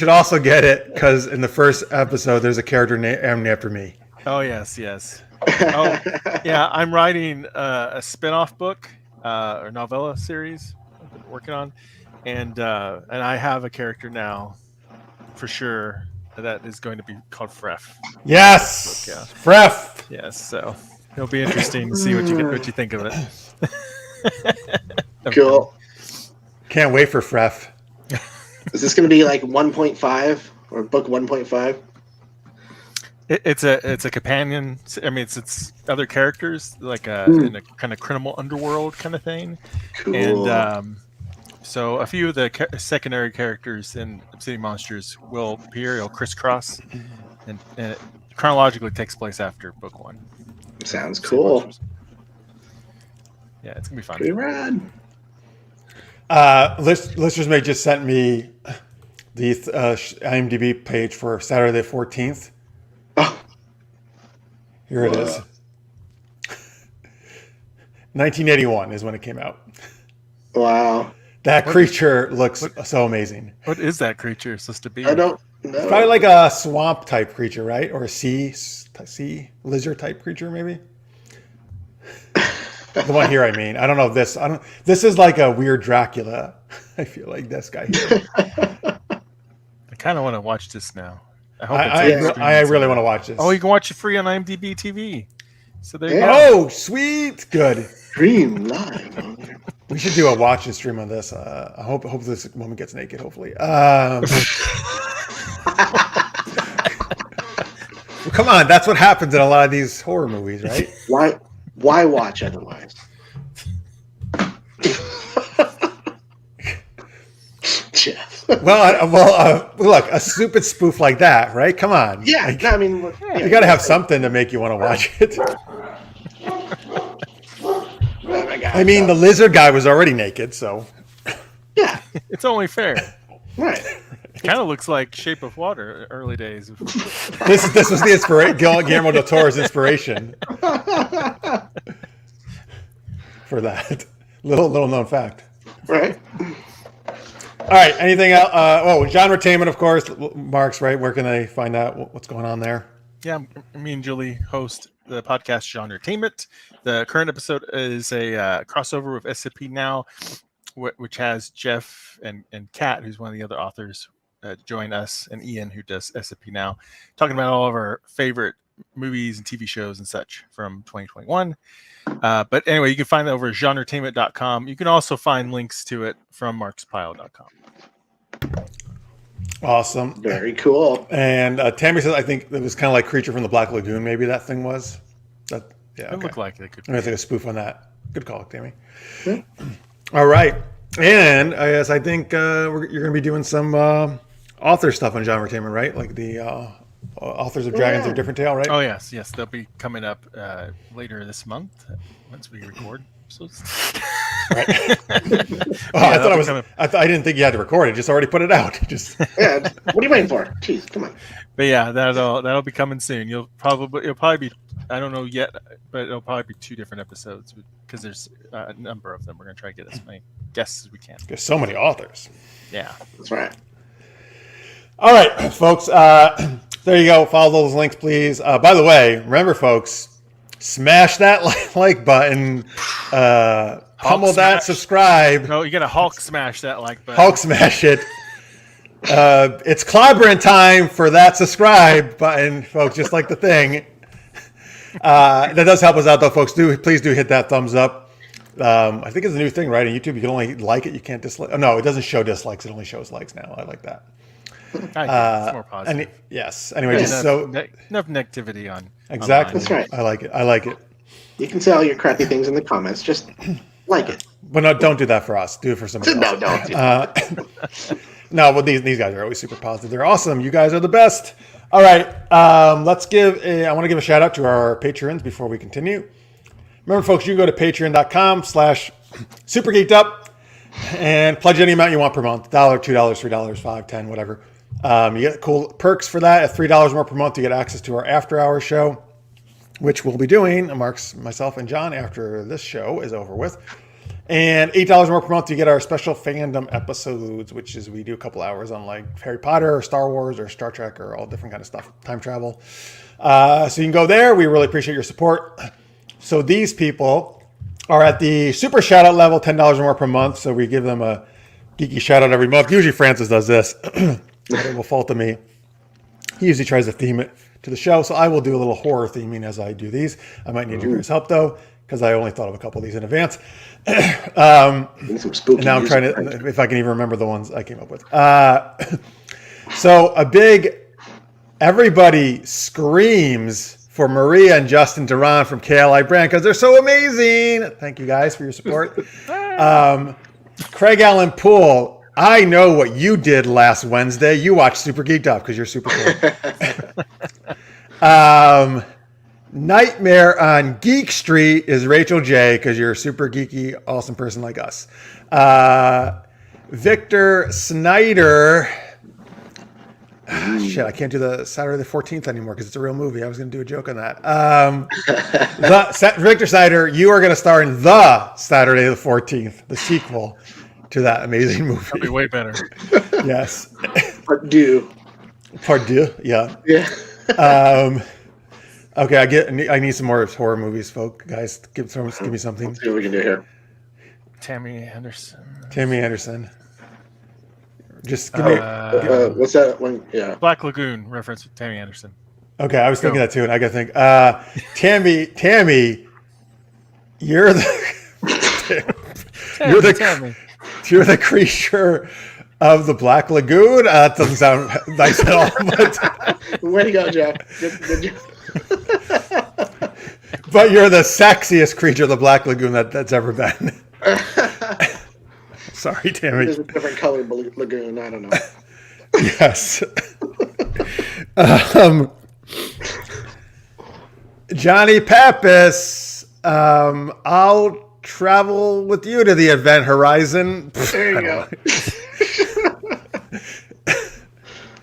also get it because in the first episode, there's a character named after me. Oh yes. Oh yeah, I'm writing a spin-off book or novella series I've been working on, and I have a character now for sure that is going to be called Fref. Yes, book, yeah. Fref. Yes, so it'll be interesting to see what you think of it. Cool. Can't wait for Fref. Is this going to be like 1.5 or book 1.5? It's a companion. I mean, it's other characters like in a kind of criminal underworld kind of thing, Cool. and so a few of the secondary characters in Obsidian Monsters will appear. It'll crisscross, and it chronologically takes place after book 1. Sounds cool. Yeah, it's gonna be fun. Pretty rad. Listeners may just sent me the IMDb page for Saturday the 14th. Oh. Here it is. 1981 is when it came out. Wow. That creature looks so amazing. What is that creature supposed to be? I don't know. It's probably like a swamp type creature, right? Or a sea lizard type creature, maybe. The one here, I mean. I don't know if this. This is like a weird Dracula. I feel like this guy here. I kind of want to watch this now. I really want to watch this. Oh, you can watch it free on IMDb TV. So there you go. Oh, sweet. Good. Stream live. We should do a watch and stream on this. I hope this woman gets naked, hopefully. Well, come on. That's what happens in a lot of these horror movies, right? Why watch otherwise? Jeff. Look, a stupid spoof like that, right? Come on. Yeah, Like, no, I mean, you got to have something to make you want to watch it. Oh my God, I mean, the lizard guy was already naked, so. yeah, It's only fair. right. It kind of looks like Shape of Water, early days. This was the inspiration. Guillermo del Toro's inspiration for that. Little known fact. Right. All right. Anything else? Genretainment, of course. Marx, right? Where can they find out what's going on there? Yeah, me and Julie host the podcast Genretainment. The current episode is a crossover with SCP Now, which has Jeff and Kat, who's one of the other authors, join us, and Ian, who does SCP Now, talking about all of our favorite movies and TV shows and such from 2021. But anyway, you can find that over at genretainment.com. You can also find links to it from marxpyle.com. Awesome. Very cool. And Tammy says, I think it was kind of like Creature from the Black Lagoon, maybe that thing was. Yeah, It looked like it could I think a spoof on that. Good call, Tammy. Yeah. All right. And yes, I think you're going to be doing some author stuff on Genretainment, right? Like the authors of Dragons of Different Tale, right? Oh, yes. They'll be coming up later this month once we record. Right. I didn't think you had to record it. Just already put it out. Just Yeah. What are you waiting for? Jeez, come on. But yeah, that'll be coming soon. It'll probably be, I don't know yet, but it'll probably be 2 different episodes because there's a number of them. We're gonna try to get as many guests as we can. there's so many authors. Yeah. That's right. All right, folks. There you go. Follow those links, please. By the way, remember, folks, smash that like button. Pummel that subscribe. No, you gotta Hulk smash that like button. Hulk smash it. It's clobbering time for that subscribe button, folks, just like the thing. That does help us out, though, folks. Please do hit that thumbs up. I think it's a new thing, right? On YouTube, you can only like it. You can't dislike. Oh, no, it doesn't show dislikes. It only shows likes now. I like that. It's more positive. Yes. Anyway, just so enough negativity on. exactly. That's right. I like it. I like it. You can say all your crappy things in the comments. Just like it. But no, don't do that for us. Do it for somebody else. No, don't. No, well, these guys are always super positive. They're awesome. You guys are the best. All right. I want to give a shout out to our patrons before we continue. Remember, folks, you can go to patreon.com/supergeekedup and pledge any amount you want per month. $1, $2, $3, $5, $10, whatever. You get cool perks for that. At $3 more per month, you get access to our after hours show, which we'll be doing, Marx, myself, and John, after this show is over with. And $8 more per month, you get our special fandom episodes, which is we do a couple hours on like Harry Potter or Star Wars or Star Trek or all different kind of stuff, time travel. So you can go there. We really appreciate your support. So these people are at the super shout out level, $10 more per month. So we give them a geeky shout out every month. Usually Francis does this. It will fall to me. He usually tries to theme it to the show. So I will do a little horror theming as I do these. I might need your guys' help though, because I only thought of a couple of these in advance. Some spooky Now I'm music, trying to, right? if I can even remember the ones I came up with. So a big, everybody screams for Maria and Justin Duran from KLI Brand because they're so amazing. Thank you guys for your support. Craig Allen Poole, I know what you did last Wednesday. You watched Super Geeked Up because you're super cool. Nightmare on Geek Street is Rachel J because you're a super geeky, awesome person like us. Victor Snyder. Shit, I can't do the Saturday the 14th anymore because it's a real movie. I was going to do a joke on that. Victor Snyder, you are going to star in The Saturday the 14th, the sequel to that amazing movie. That'll be way better. Yes. Part two. Part deux, yeah. Yeah. Okay, I need some more horror movies, folks. Guys, give me something. Let's see what we can do here. Tammy Anderson. Just give me. What's that one? Yeah. Black Lagoon reference with Tammy Anderson. Okay, I was thinking that too, and I got to think. Tammy, you're you're the creature of the Black Lagoon. That doesn't sound nice at all. But, Way to go, Jeff. Good job. but you're the sexiest creature of the Black Lagoon that's ever been. Sorry, Tammy. There's a different colored lagoon. I don't know. Yes. Johnny Pappas, I'll travel with you to the event horizon. There you go.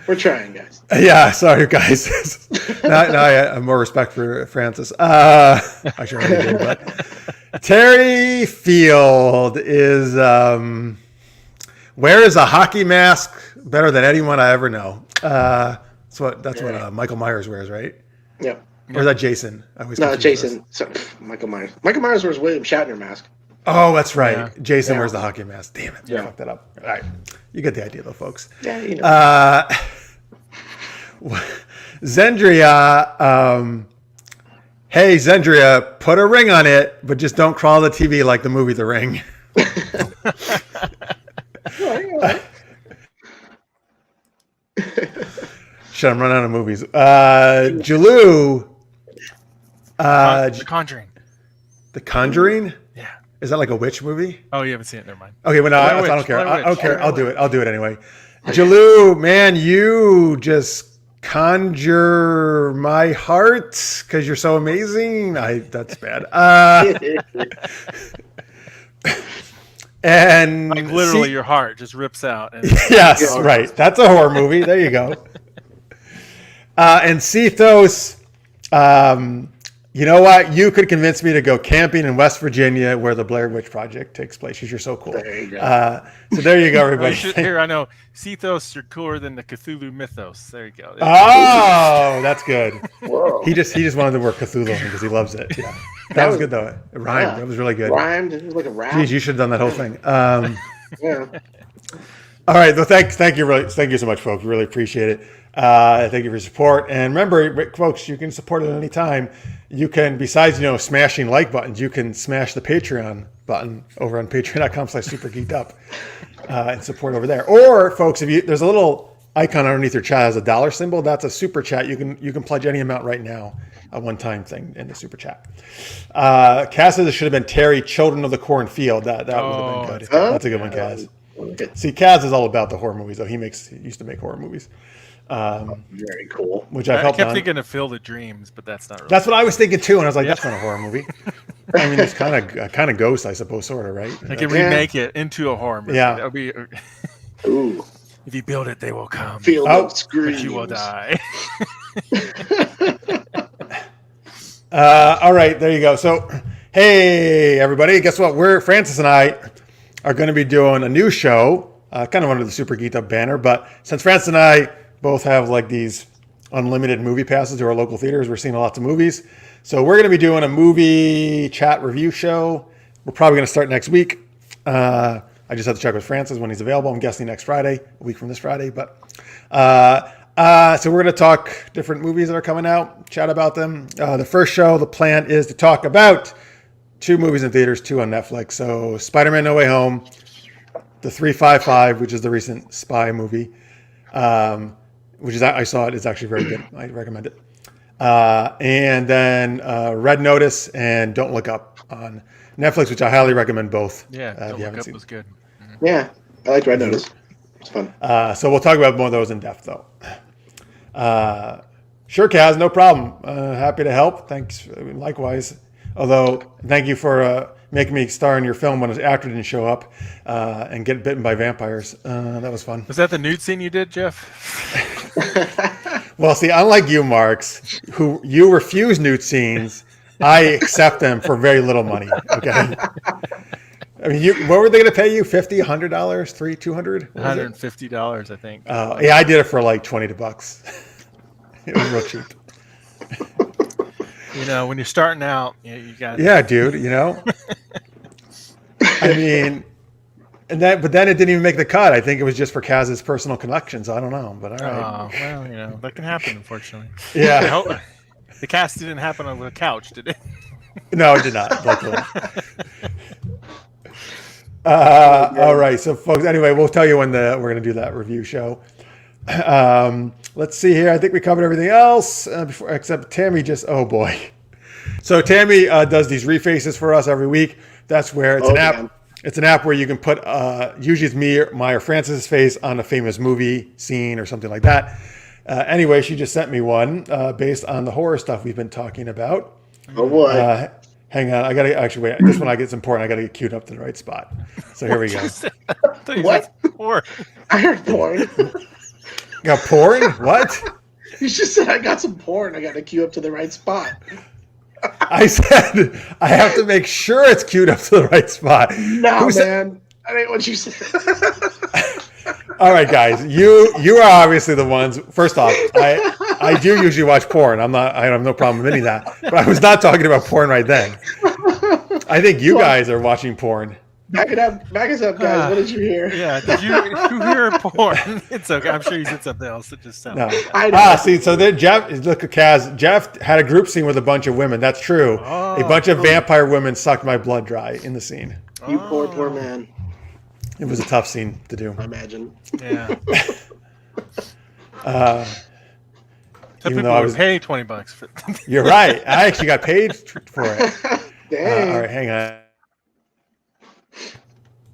We're trying, guys. Yeah, sorry, guys. now I have more respect for Francis. I sure already did, but Terry Field is wears a hockey mask better than anyone I ever know. That's what Michael Myers wears, right? Yep. Or is that Jason? I always No, confuse Jason. So, Michael Myers. Michael Myers wears William Shatner mask. Oh, that's right. Yeah. Jason wears the hockey mask. Damn it. I Yeah. fucked that up. All right. You get the idea, though, folks. Yeah, you know. Zendria, hey, Zendria, put a ring on it, but just don't crawl the TV like the movie The Ring. Shit, I'm running out of movies. Jalou. The Conjuring. The Conjuring? Yeah. Is that like a witch movie? Oh, you haven't seen it. Never mind. Okay, well, no, I Witch, don't care. Blair I don't Witch. care. I'll do it. I'll do it anyway. Jalou, man, you just conjure my heart because you're so amazing. That's bad. And Like literally, your heart just rips out. And yes, right. That's a horror movie. There you go. And Cethos, you know what? You could convince me to go camping in West Virginia where the Blair Witch Project takes place. You're so cool. There you go. So there you go, everybody. Here, I know. Cethos, you're cooler than the Cthulhu mythos. There you go. Oh, that's good. Whoa. He just wanted the word Cthulhu because he loves it. Yeah. That was good though. It rhymed. Yeah. That was really good. Rhymed. It was like a rap. Geez, you should have done that whole thing. Yeah. All right. Well, thank you so much, folks. Really appreciate it. Thank you for your support. And remember, folks, you can support it at any time. You can, besides, smashing like buttons, you can smash the Patreon button over on patreon.com/supergeekedup and support over there. Or, folks, there's a little icon underneath your chat as a dollar symbol. That's a super chat. You can pledge any amount right now, a one-time thing in the super chat. Kaz should have been Terry, Children of the Cornfield. That would have been good. That's a good one, Kaz. See, Kaz is all about the horror movies, though. He used to make horror movies. Very cool. Which I've I helped kept on. thinking of Field of Dreams, but that's not really. That's what I was thinking too, and I was like, "That's not a horror movie." I mean, it's kind of ghost, I suppose, sort of, right? I can remake it into a horror movie. Yeah. That would be. Ooh. If you build it, they will come. Field Oh. of Screams. But you will die. All right, there you go. So, hey, everybody, guess what? Francis and I are going to be doing a new show, kind of under the Super Geeked Up banner. But since Francis and I both have like these unlimited movie passes to our local theaters, we're seeing lots of movies. So we're going to be doing a movie chat review show. We're probably going to start next week. I just have to check with Francis when he's available. I'm guessing next Friday, a week from this Friday. But so we're going to talk different movies that are coming out, chat about them. The first show, the plan is to talk about 2 movies in theaters, 2 on Netflix. So Spider-Man No Way Home, The 355, which is the recent spy movie, which is, I saw it. It's actually very good. I recommend it. And then Red Notice and Don't Look Up on Netflix, which I highly recommend both. Yeah, if Don't you Look haven't Up seen. was good. Yeah. I liked Red Notice. It's fun. So we'll talk about more of those in depth, though. Sure, Kaz, no problem. Happy to help. Thanks. Likewise. Although, thank you for making me star in your film when his actor didn't show up and get bitten by vampires. That was fun. Was that the nude scene you did, Jeff? Well, see, unlike you, Marx, who you refuse nude scenes, I accept them for very little money. Okay. I mean, what were they going to pay you? $50, $100, $200? $150, I think. Yeah, I did it for like $20. It was real cheap. When you're starting out, you got. Yeah, dude. I mean, but then it didn't even make the cut. I think it was just for Kaz's personal connections. I don't know, but all right. Well, that can happen, unfortunately. Yeah. The cast didn't happen on the couch, did it? No, it did not. Luckily. All right, so folks. Anyway, we'll tell you when we're going to do that review show. Let's see here. I think we covered everything else except Tammy. Oh boy. So Tammy does these refaces for us every week. That's where it's an app. It's an app where you can put, usually it's me, my or Francis's face on a famous movie scene or something like that. Anyway, she just sent me one based on the horror stuff we've been talking about. Oh boy. Hang on, I gotta actually wait. This one I get important. I gotta get queued up to the right spot. So here we go. What? Porn. I heard porn. Got porn? What? You just said I got some porn. I got to queue up to the right spot. I said I have to make sure it's queued up to the right spot. No, Who man. said- I mean, what you said. All right, guys, you are obviously the ones. First off, I do usually watch porn. I have no problem with any of that. But I was not talking about porn right then. I think you guys are watching porn. Back us up, guys. What did you hear? Yeah, did you hear porn? It's okay. I'm sure you said something else that just sounded. No. I know. See, so then Jeff, look at Kaz. Jeff had a group scene with a bunch of women. That's true. Oh. A bunch of vampire women sucked my blood dry in the scene. You poor man. It was a tough scene to do. I imagine. Yeah. Even Some though I people was, would pay $20 for. you're right. I actually got paid for it. Dang. All right, hang on.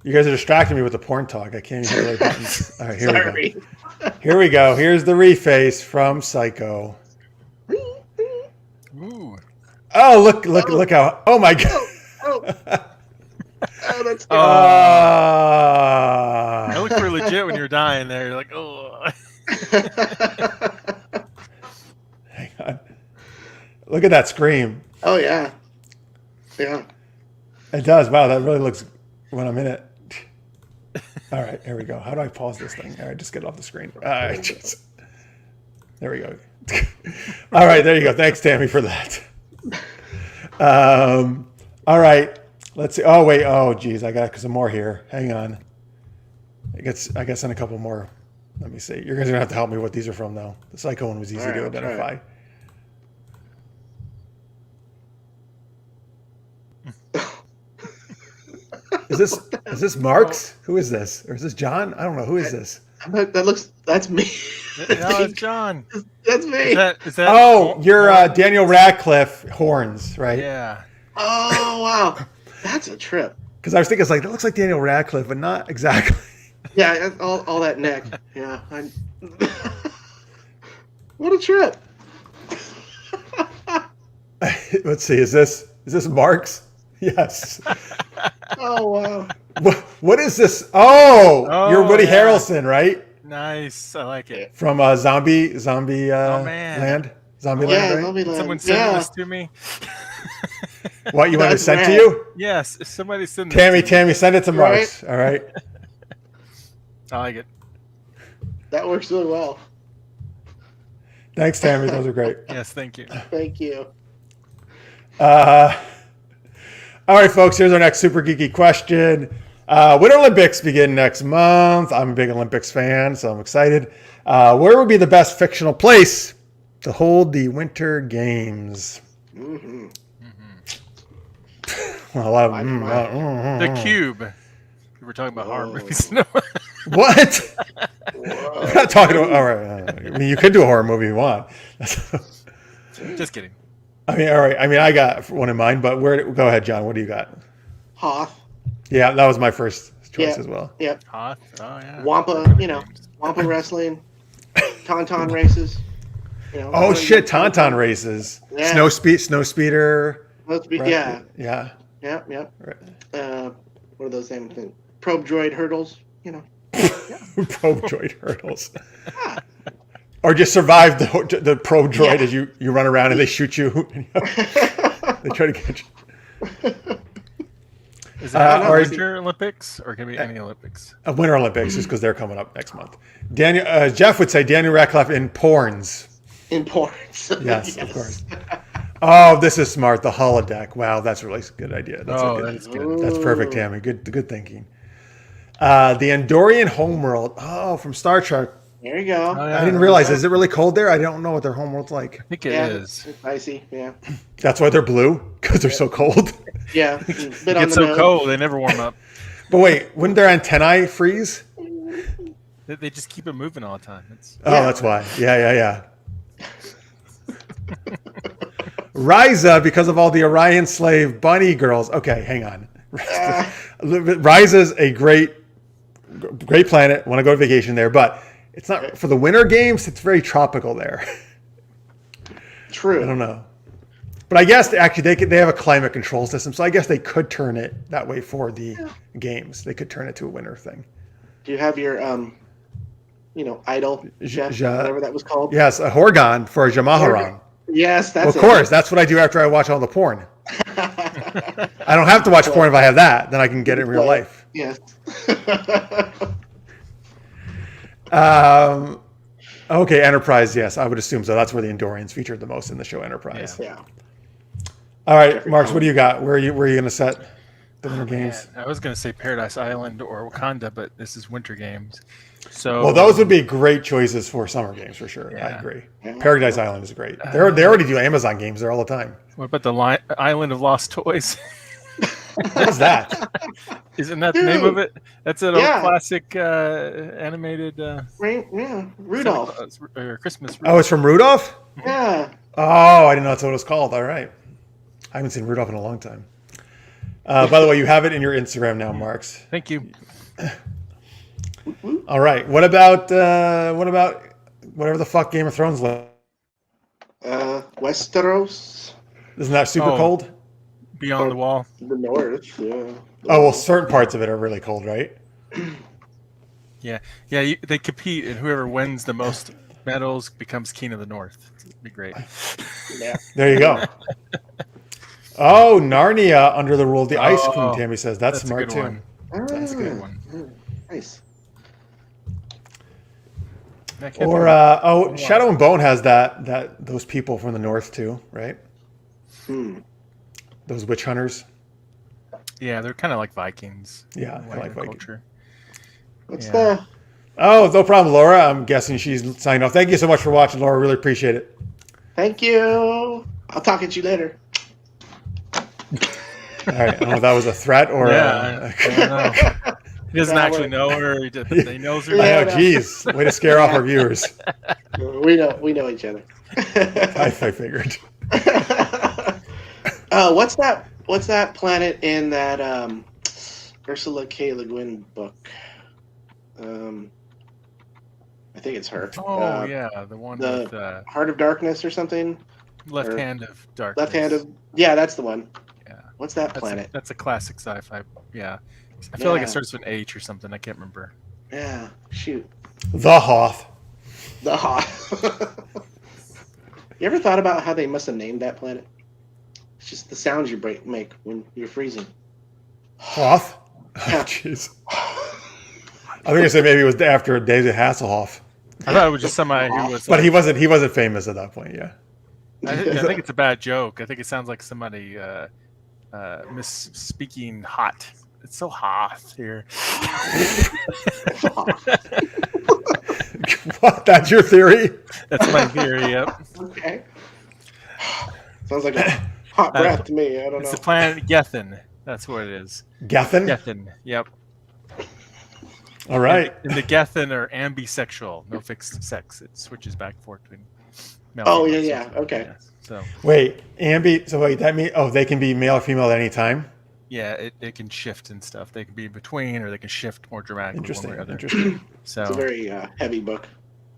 You guys are distracting me with the porn talk. I can't even hit the right buttons. All right, here we Sorry. go. Here we go. Here's the reface from Psycho. Ooh. Oh, look how. Oh my god. Oh, that's good. I looked for legit when you're dying there. You're like, oh. Hang on. Look at that scream. Oh yeah. Yeah. It does. Wow, that really looks when I'm in it. All right, here we go. How do I pause this thing? All right, just get it off the screen. All right, there we go. All right, there you go. Thanks, Tammy, for that. All right, let's see. Oh wait. Oh geez, I got some more here. Hang on. I guess in a couple more. Let me see. You guys are gonna have to help me what these are from, though. The Psycho one was easy All right, to I'll try identify. Is this Marx? Who is this? Or is this John? I don't know. Who is this? That's me. No, it's John. That's me. Is that Oh, you're Daniel Radcliffe horns, right? Yeah. Oh wow. That's a trip. Because I was thinking, it's like, that looks like Daniel Radcliffe, but not exactly. Yeah, all that neck. Yeah. What a trip. Let's see. Is this Marx? Yes. Oh wow. What is this? Oh, you're Woody yeah. Harrelson, right? Nice. I like it. From Zombie man. Land? Zombie Yeah, Land, right? Zombie Land. Someone send this to me. What, you want to That's send to rad. you? Yes. If somebody send this to me. Tammy, send it to Marx. All right. I like it. That works really well. Thanks, Tammy. Those are great. Yes. Thank you. Thank you. All right, folks, here's our next super geeky question. Winter Olympics begin next month. I'm a big Olympics fan, so I'm excited. Where would be the best fictional place to hold the Winter Games? Mm-hmm. Well, a lot of The Cube. We were talking about horror movies. No. What? Whoa. I'm not talking about. All right. I mean, you could do a horror movie if you want. Just kidding. I mean, all right. I mean, I got one in mind, but go ahead, John. What do you got? Hoth. Yeah, that was my first choice Yeah. as well. Yep. Hoth. Oh yeah. Wampa. Wampa wrestling. Tauntaun races. Oh shit, Tauntaun races, Yeah. snow speeder. Let's be, right? yeah. Yeah. Yep. Right. What are those same things? Probe droid hurdles. Probe droid hurdles. Or just survive the probe droid as you run around and they shoot you. They try to get you. Is that or Winter Olympics or can it be any Olympics? Winter Olympics, just because they're coming up next month. Jeff would say Daniel Radcliffe in porns. In ports. Yes, of course. Oh, this is smart. The holodeck. Wow, that's really a good idea. That's good. That's perfect, Tammy. Good thinking. The Andorian homeworld. Oh, from Star Trek. There you go. Oh, yeah. I didn't realize. Is it really cold there? I don't know what their homeworld's like. I think it Yeah, is. it's icy. Yeah. That's why they're blue, because they're so cold. Yeah. Bit on It's the so nose. cold they never warm up. But wait, wouldn't their antennae freeze? They just keep it moving all the time. Oh, Yeah. that's why. Yeah. Ryza, because of all the Orion slave bunny girls. Okay, hang on. Rise is a great planet. Want to go to vacation there, but it's not for the winter games. It's very tropical there. True. I don't know. But I guess actually they have a climate control system, so I guess they could turn it that way for the games. They could turn it to a winter thing. Do you have your idol, whatever that was called? Yes, a Horgon for Jamaharan. Yes, that's Of course, that's what I do after I watch all the porn. I don't have to watch porn if I have that. Then I can get it in real life. Yes. Okay, Enterprise, yes, I would assume so. That's where the Andorians featured the most in the show Enterprise. Yeah. All right, Marks, what do you got? Where are you going to set the winter games? I was going to say Paradise Island or Wakanda, but this is winter games. So Well, those would be great choices for summer games for sure. I agree. Paradise Island is great. They already do Amazon games there all the time. What about the Island of Lost Toys? What's that? Isn't that the name of it? That's an old classic animated Rudolph. Or Christmas. Oh, it's from Rudolph? Yeah. Oh, I didn't know that's what it was called. All right. I haven't seen Rudolph in a long time. By the way, you have it in your Instagram now, Marks. Thank you. All right. What about whatever the fuck Game of Thrones? Westeros. Isn't that super cold? Beyond the Wall. The North. Yeah. Oh well, certain parts of it are really cold, right? Yeah. They compete, and whoever wins the most medals becomes King of the North. It'd be great. Yeah. There you go. Oh, Narnia under the rule of the Ice Queen. Tammy says that's smart a good too. one. That's a good one. Nice. Or Shadow and Bone has that those people from the north too, right? Those witch hunters. Yeah, they're kind of like Vikings. Yeah, I like Vikings. Culture. What's the? Oh, no problem, Laura. I'm guessing she's signing off. Thank you so much for watching, Laura. Really appreciate it. Thank you. I'll talk at you later. All right. I don't know if that was a threat or. I don't know. He doesn't actually know her. He knows her. I know. Geez, way to scare off our viewers. We know each other. I figured. What's that planet in that Ursula K. Le Guin book? I think it's her. Oh yeah, the one with Heart of Darkness or something. Left Hand of Darkness. Left Hand of that's the one. Yeah. What's that planet? That's a classic sci-fi. Yeah. I feel like it starts with an H or something. I can't remember. Yeah. Shoot. The Hoth. The Hoth. You ever thought about how they must have named that planet? It's just the sounds you make when you're freezing. Hoth? Oh, jeez. I think I said maybe it was after David Hasselhoff. I thought it was just somebody who was. But he wasn't famous at that point. Yeah. I think it's a bad joke. I think it sounds like somebody misspeaking hot. It's so hot here. What? That's your theory? That's my theory. Yep. Okay. Sounds like a hot breath to me. I don't know. It's the planet Gethin. That's what it is. Gethin? Gethin. Yep. All right. And the Gethin are ambisexual, no fixed sex. It switches back and forth between male. Oh female, yeah. Okay. Yeah, so wait, that means that can be male or female at any time? yeah, it can shift and stuff. They can be in between, or they can shift more dramatically one way or other. Interesting. So it's a very heavy book.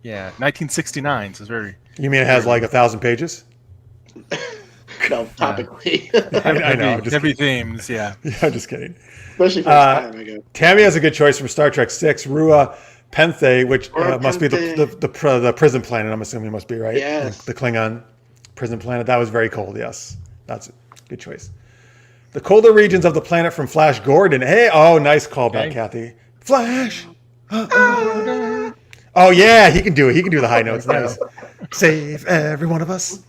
Yeah, 1969. So it's very. You mean it has like 1,000 pages? No, topically. I know. Heavy themes. Yeah. Yeah, I'm just kidding. Especially for time ago. Tammy has a good choice from Star Trek 6, Rua Penthe, which must be the prison planet. I'm assuming it must be, right? Yes. The Klingon prison planet. That was very cold. Yes, that's a good choice. The colder regions of the planet from Flash Gordon. Hey, nice callback, Kathy. Flash. Oh yeah, he can do it. He can do the high notes. Nice. Save every one of us.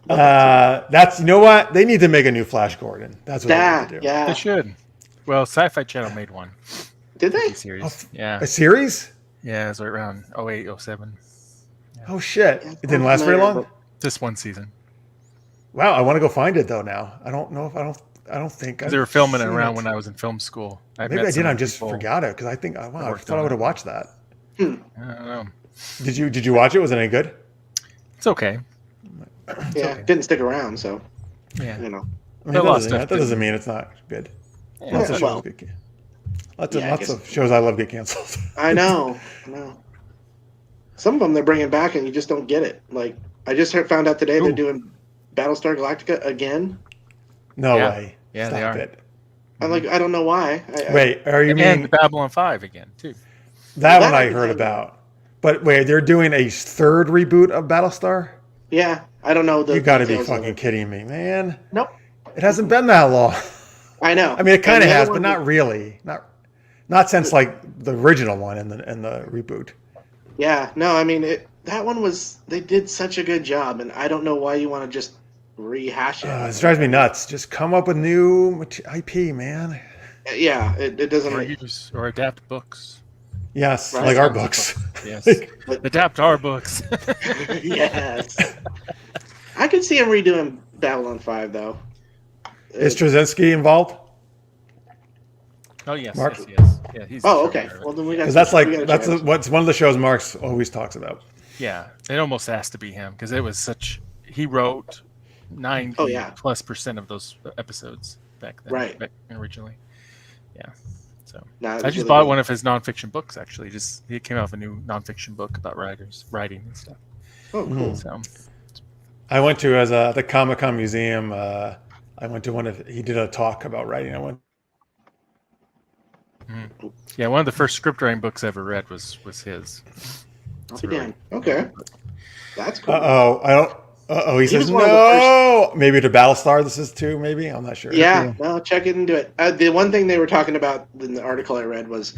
That's you know what they need to make a new Flash Gordon. That's what they need to do. Yeah, They should. Well, Sci-Fi Channel made one. Did they? Series. Yeah. A series? Yeah, it was right around 08, 07. Yeah. Oh shit! It didn't last very long. This one season. Wow, I want to go find it though. Now I don't know if I don't think they were filming it around when I was in film school. Maybe I did. I just forgot it because I think I thought I would have watched that. I don't know. Did you watch it? Was it any good? It's okay. Yeah, didn't stick around, so Yeah. you know. I mean, But a lot of that stuff doesn't mean it's not good. Yeah, Lots of well, shows get lots yeah, I of guess- shows I love get canceled. I know. Some of them they're bringing back, and you just don't get it. Like I just found out today they're Ooh. doing Battlestar Galactica again. No Yeah. way. Yeah, Stop they are. it. I'm like, I don't know why. Wait, are you And mean Babylon 5 again, too. that Well, one that I I heard didn't know. about? But wait, they're doing a third reboot of Battlestar? Yeah, I don't know the You got to be details of fucking it. kidding me, man. Nope. It hasn't been that long. I know. I mean, it kind And of the other has, one but not really. Not since like the original one and the reboot. Yeah, no, I mean that one was they did such a good job, and I don't know why you want to just rehash it. It drives me nuts. Just come up with new IP, man. Yeah, it doesn't Or make use or adapt books. Yes, Right. like our books. Yes. Like, Adapt our books. yes. I could see him redoing Babylon 5 though. is Straczynski involved? Oh, yes. Mark? Yes. Yeah, he's Oh, the okay. showrunner. Well, then we got. Because that's we like got a that's chance. what's one of the shows Marx always talks about. Yeah, it almost has to be him because it was such. He wrote 90 Oh, yeah. plus % of those episodes back then, Right. back originally. Yeah, so Nah, it I was just really bought good. one of his nonfiction books. Actually, he came out with a new nonfiction book about writing and stuff. Oh, cool. So I went to the Comic-Con museum. I went to he did a talk about writing. I went. yeah, one of the first script writing books I ever read was his. Oh, It's a really- damn. Okay, that's cool. I don't. He says was one of the no. Maybe to Battlestar. This is too. Maybe I'm not sure. Yeah, no, check it into it. The one thing they were talking about in the article I read was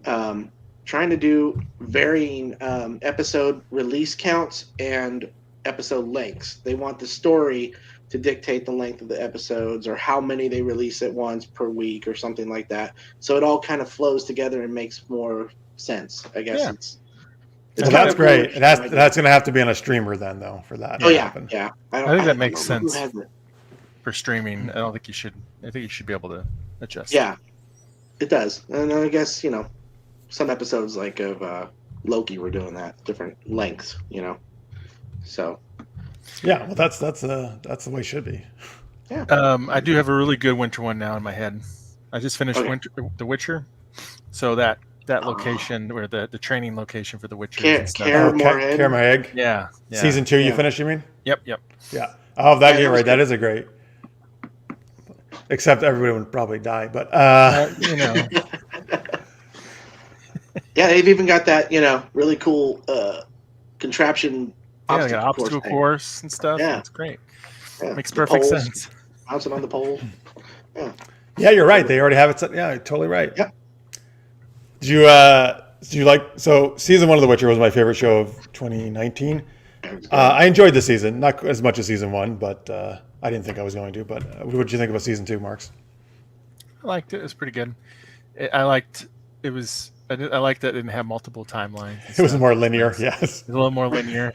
trying to do varying episode release counts and episode lengths. They want the story to dictate the length of the episodes or how many they release at once per week or something like that. So it all kind of flows together and makes more sense. I guess Yeah. it's Well, kind that's of great. cool. That's going to have to be on a streamer then, though, for that. Oh to yeah, happen. yeah. I think that don't makes know who sense. has it. For streaming, I don't think you should. I think you should be able to adjust. Yeah, it does. And I guess, some episodes like of Loki were doing that, different lengths, So, Yeah. Well, that's the way it should be. I do have a really good winter one now in my head. I just finished Okay. The Witcher, so that location where the training location for the Witcher. Care Moorhead. Care my egg. Yeah. Season 2, you Yeah. finished, you mean? Yep. Yeah. Oh, that Yeah, game, that was right? That good. is a great. Except everybody would probably die, but Yeah, they've even got that, really cool contraption Yeah, like an obstacle thing. course and stuff. Yeah. It's great. Yeah, Makes the perfect poles, sense. Bouncing on the pole. yeah, you're right. They already have it set. Yeah, you're totally right. Yep. Did you like? So season 1 of The Witcher was my favorite show of 2019. I enjoyed the season, not as much as season 1, but I didn't think I was going to. But what did you think about season 2, Marks? I liked it. It was pretty good. I liked it that it didn't have multiple timelines. and It was stuff. more linear. It Yes. was a little more linear.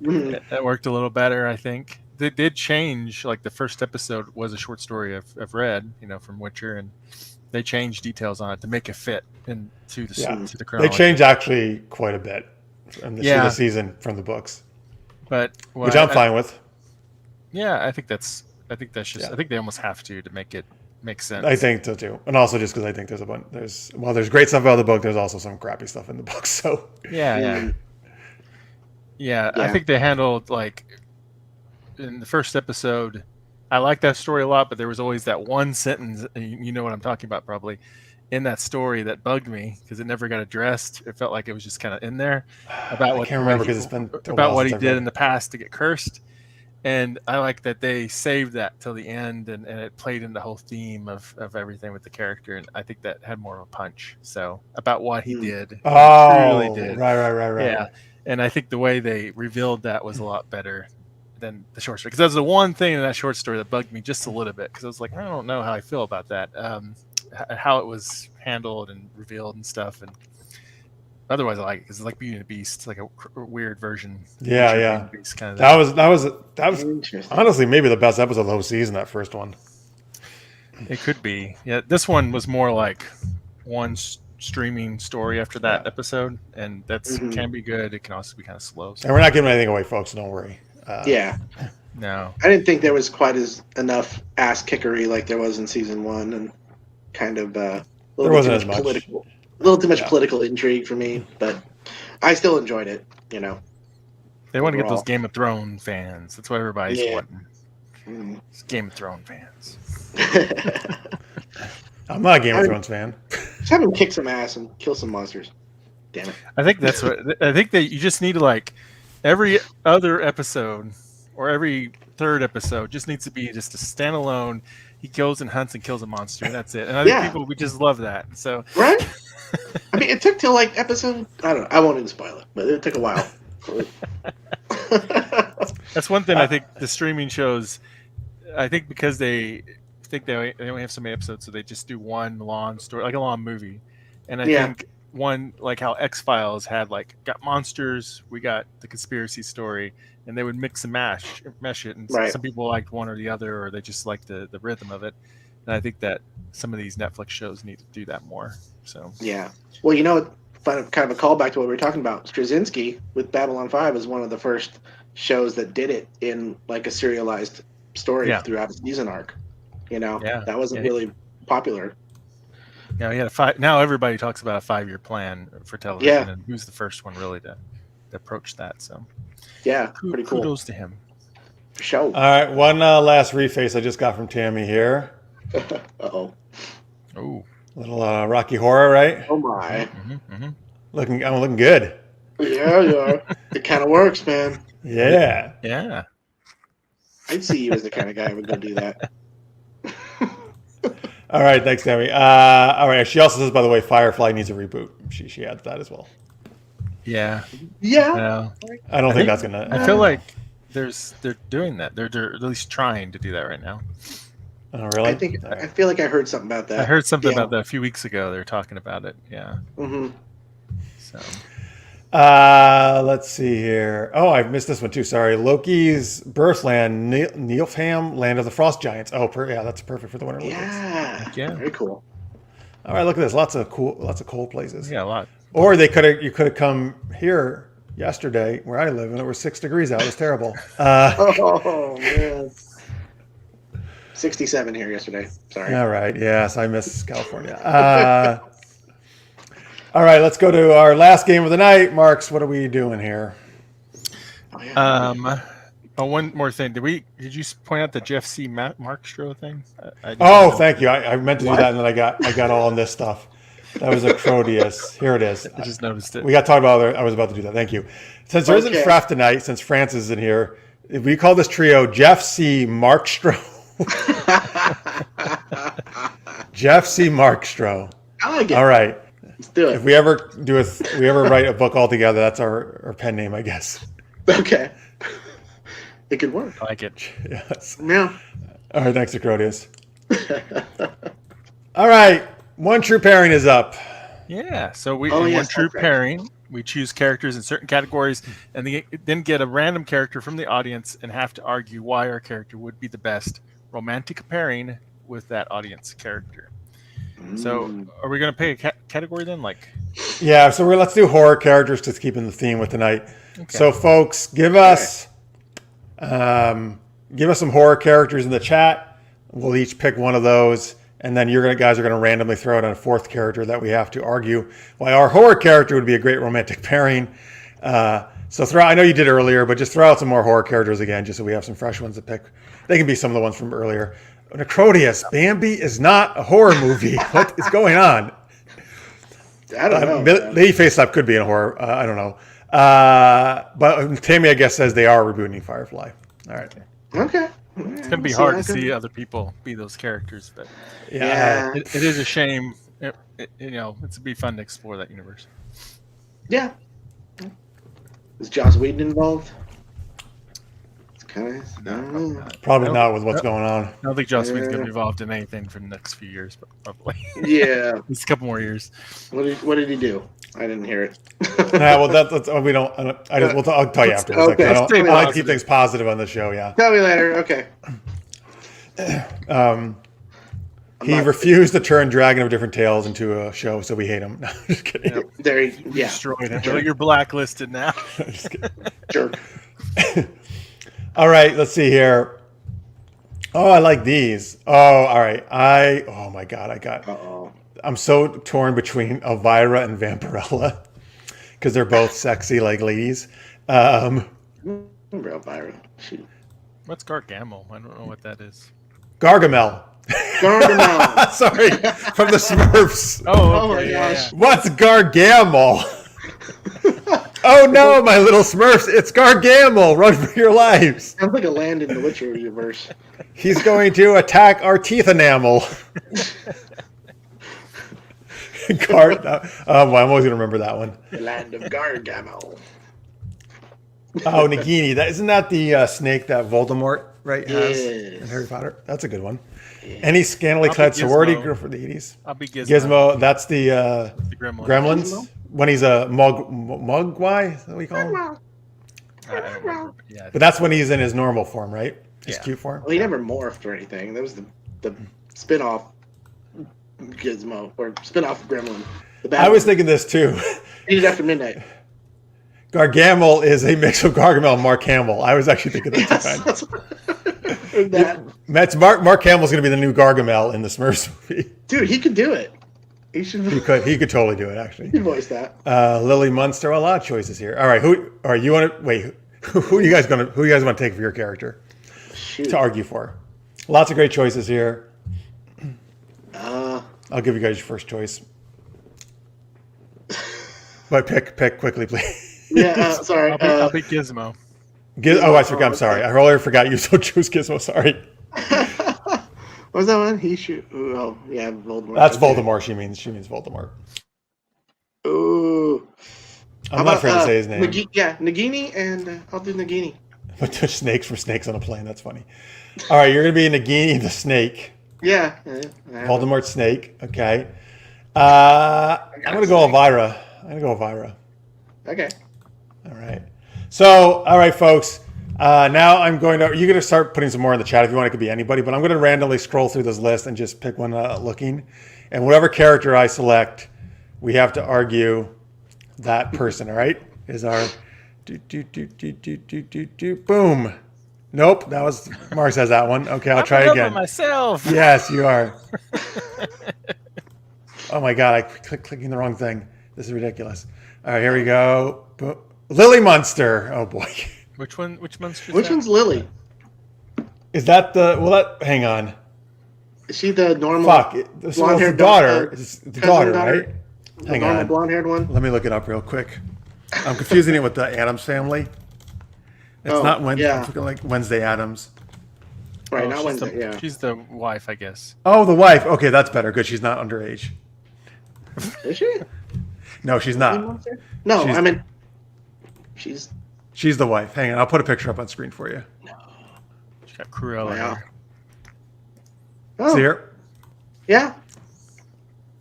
Mhm. That worked a little better, I think. They did change. Like the first episode was a short story I've read, from Witcher, and they changed details on it to make it fit into the Yeah. to the They chronology. changed actually quite a bit from the season from the books, but which I'm fine with. Yeah, I think that's just. Yeah. I think they almost have to make it make sense. I think so too, and also just because I think there's great stuff about the book. There's also some crappy stuff in the book. So Yeah. I Yeah. think they handled like in the first episode. I like that story a lot, but there was always that one sentence. You know what I'm talking about, probably, in that story that bugged me because it never got addressed. It felt like it was just kind of in there about I what can't remember because it's been a about while what he since I've did read in the past to get cursed. And I like that they saved that till the end, and it played in the whole theme of everything with the character, and I think that had more of a punch. So about what he did, Oh, he truly did. right. Yeah, and I think the way they revealed that was a lot better than the short story, because that was the one thing in that short story that bugged me just a little bit, because I was like, I don't know how I feel about that, how it was handled and revealed and stuff, and otherwise I like it because it's like Beauty and the Beast. It's like a weird version. Yeah, Beauty yeah. and the Beast kind of That was Interesting. honestly maybe the best episode of the whole season. That first one. It could be. Yeah, this one was more like one streaming story after that episode, and that's Mhm. can be good. It can also be kind of slow. So. And we're not giving anything away, folks. So don't worry. Yeah. No. I didn't think there was quite as enough ass kickery like there was in season 1, and kind of a There little wasn't too as much much. political, a little too much Yeah. political intrigue for me. But I still enjoyed it. They want to get those overall. Game of Thrones fans. That's what everybody's Yeah. wanting. Mm. It's Game of Thrones fans. I'm not a Game of Thrones fan. Just have him kick some ass and kill some monsters. Damn it. I think that's what I think that you just need to like every other episode or every third episode just needs to be just a standalone. He goes and hunts and kills a monster, and that's it. And I think people would just love that. So Right? I mean, it took till like episode. I don't know. I won't even spoil it, but it took a while. that's one thing I think the streaming shows. I think because they think they only have so many episodes, so they just do one long story, like a long movie. And I think one like how X-Files had like got monsters, we got the conspiracy story, and they would mix and mesh it. And some people liked one or the other, or they just liked the rhythm of it. And I think that some of these Netflix shows need to do that more. So well, kind of a callback to what we were talking about. Straczynski with Babylon 5 is one of the first shows that did it in like a serialized story throughout a season arc. That wasn't really popular. Yeah, he had now everybody talks about a 5-year plan for television, and who's the first one really to approach that? So pretty cool. Kudos to him. For sure. All right, one last reface I just got from Tammy here. Uh-oh. Oh. Little Rocky Horror, right? Oh my. I'm looking good. Yeah. It kind of works, man. Yeah. Yeah. I'd see you as the kind of guy who would go do that. All right, thanks, Tammy. All right, she also says, by the way, Firefly needs a reboot. She adds that as well. Yeah. Yeah. I don't think that's gonna. I feel like they're doing that. They're at least trying to do that right now. Oh, really? I feel like I heard something about that. I heard something about that a few weeks ago. They were talking about it. Yeah. Mm-hmm. So. Let's see here. Oh, I've missed this one too. Sorry. Loki's birthland, Nilfheim, land of the frost giants. Oh, that's perfect for the Winter Olympics. Yeah. Very cool. All right, look at this. Lots of cold places. Yeah, a lot. Or you could have come here yesterday where I live and it was 6 degrees out. It was terrible. Oh man. 67 here yesterday. Sorry. All right. Yes, I miss California. All right, let's go to our last game of the night. Marx, what are we doing here? One more thing. Did you point out the Jeff C. Markstro thing? Thank you. I meant to do that, and then I got all on this stuff. That was a Crodius. Here it is. I just noticed it. We got to talk about it. I was about to do that. Thank you. Since there isn't Fraff tonight, since Francis is in here, we call this trio Jeff C. Markstro. Jeff C. Markstro. I like it. All right. Let's do it. If we ever write a book all together, that's our pen name, I guess. Okay. It could work. I like it. Yes. Yeah. All right. Thanks to Crodius. All right. One true pairing is up. Yeah. So one true pairing. We choose characters in certain categories, and then get a random character from the audience and have to argue why our character would be the best romantic pairing with that audience character. So, are we going to pick a category then? Yeah. So let's do horror characters to keep in the theme with tonight. Okay. So, folks, give us some horror characters in the chat. We'll each pick one of those, and then guys are going to randomly throw out a fourth character that we have to argue why our horror character would be a great romantic pairing. So I know you did earlier, but just throw out some more horror characters again, just so we have some fresh ones to pick. They can be some of the ones from earlier. Necrodius, Bambi is not a horror movie. What is going on? I don't know. Lady Facelap could be in a horror. I don't know. But Tammy, I guess, says they are rebooting Firefly. All right. Okay. It's going to be hard to see other people be those characters, but it is a shame. It's be fun to explore that universe. Yeah. Is Joss Whedon involved? Probably not with what's going on. I don't think Joss Whedon's going to be involved in anything for the next few years, but probably. Yeah. It's a couple more years. What did he do? I didn't hear it. Well, we don't. I'll tell you after. Okay. I like to keep things positive on the show. Yeah. Tell me later. Okay. He refused to turn Dragon of Different Tales into a show, so we hate him. No, I'm just kidding. Yep. There, destroyed him. You're blacklisted now. Just kidding. Jerk. All right, let's see here. Oh, I like these. Oh, all right. Oh my God, I'm so torn between Elvira and Vampirella because they're both sexy like ladies. Remember Elvira? Shoot. What's Gargamel? I don't know what that is. Gargamel. Gargamel. Sorry, from the Smurfs. Oh my gosh. What's Gargamel? Oh no, my little Smurfs! It's Gargamel! Run for your lives! Sounds like a Land in the Witcher universe. He's going to attack our teeth enamel. I'm always gonna remember that one. The Land of Gargamel. Oh, Nagini! Isn't that the snake that Voldemort has Yes. in Harry Potter? That's a good one. Any scantily I'll clad be sorority Gizmo. girl for the 80s? I'll be Gizmo. Gizmo. That's the The Gremlin. Gremlins. Gizmo? When he's a Mogwai, is that what we call him? I don't remember. Yeah. But that's when he's in his normal form, right? His Yeah. cute form. Well, he never morphed or anything. That was the spin-off Gizmo, or spin-off Gremlin. The bad I was one. thinking this too. Eat it after midnight. Gargamel is a mix of Gargamel and Mark Hamill. I was actually thinking that Yes, too. that's that. That's Mark Hamill's going to be the new Gargamel in the Smurfs movie. Dude, he could do it. He should. He could totally do it actually. He voice that. Lily Munster. A lot of choices here. All right, who are you want to wait? Who you guys want to take for your character Shoot. to argue for? Lots of great choices here. Uh, I'll give you guys your first choice, but pick quickly, please. yeah. Sorry. I'll be Gizmo. I forgot. I'm sorry. I earlier forgot you still chose Gizmo. Sorry. What was that one? He shoot. Oh, yeah, Voldemort. That's Voldemort. She means Voldemort. Ooh. I'm not afraid to say his name. Nagini, and I'll do Nagini. But there's snakes for snakes on a plane. That's funny. All right, you're gonna be Nagini the snake, Yeah. Voldemort snake. Okay. I'm gonna go Elvira. Okay. All right. So, all right, folks. Now you're going to start putting some more in the chat if you want. It could be anybody, but I'm going to randomly scroll through this list and just pick one looking. And whatever character I select, we have to argue that person. All right? Is our boom? Nope, that was Marx has that one. Okay, I'll try again. Myself. Yes, you are. Oh my God, I clicking the wrong thing. This is ridiculous. All right, here we go. Lily Munster. Oh boy. Which one? Which monster? Which one's Lily? Is that hang on. Is she the normal? Fuck. This was the daughter. It's the daughter, right? The Hang normal on. blonde-haired one. Let me look it up real quick. I'm confusing it with the Addams Family. It's not Wednesday. yeah. I'm looking like Wednesday Addams. Right, Oh, not she's Wednesday. Yeah. She's the wife, I guess. Oh, the wife. Okay, that's better. Good. She's not underage. Is she? No, she's not. No, She's- I mean, she's. She's the wife. Hang on. I'll put a picture up on screen for you. She got Cruella. Wow. hair. Oh, See here? yeah.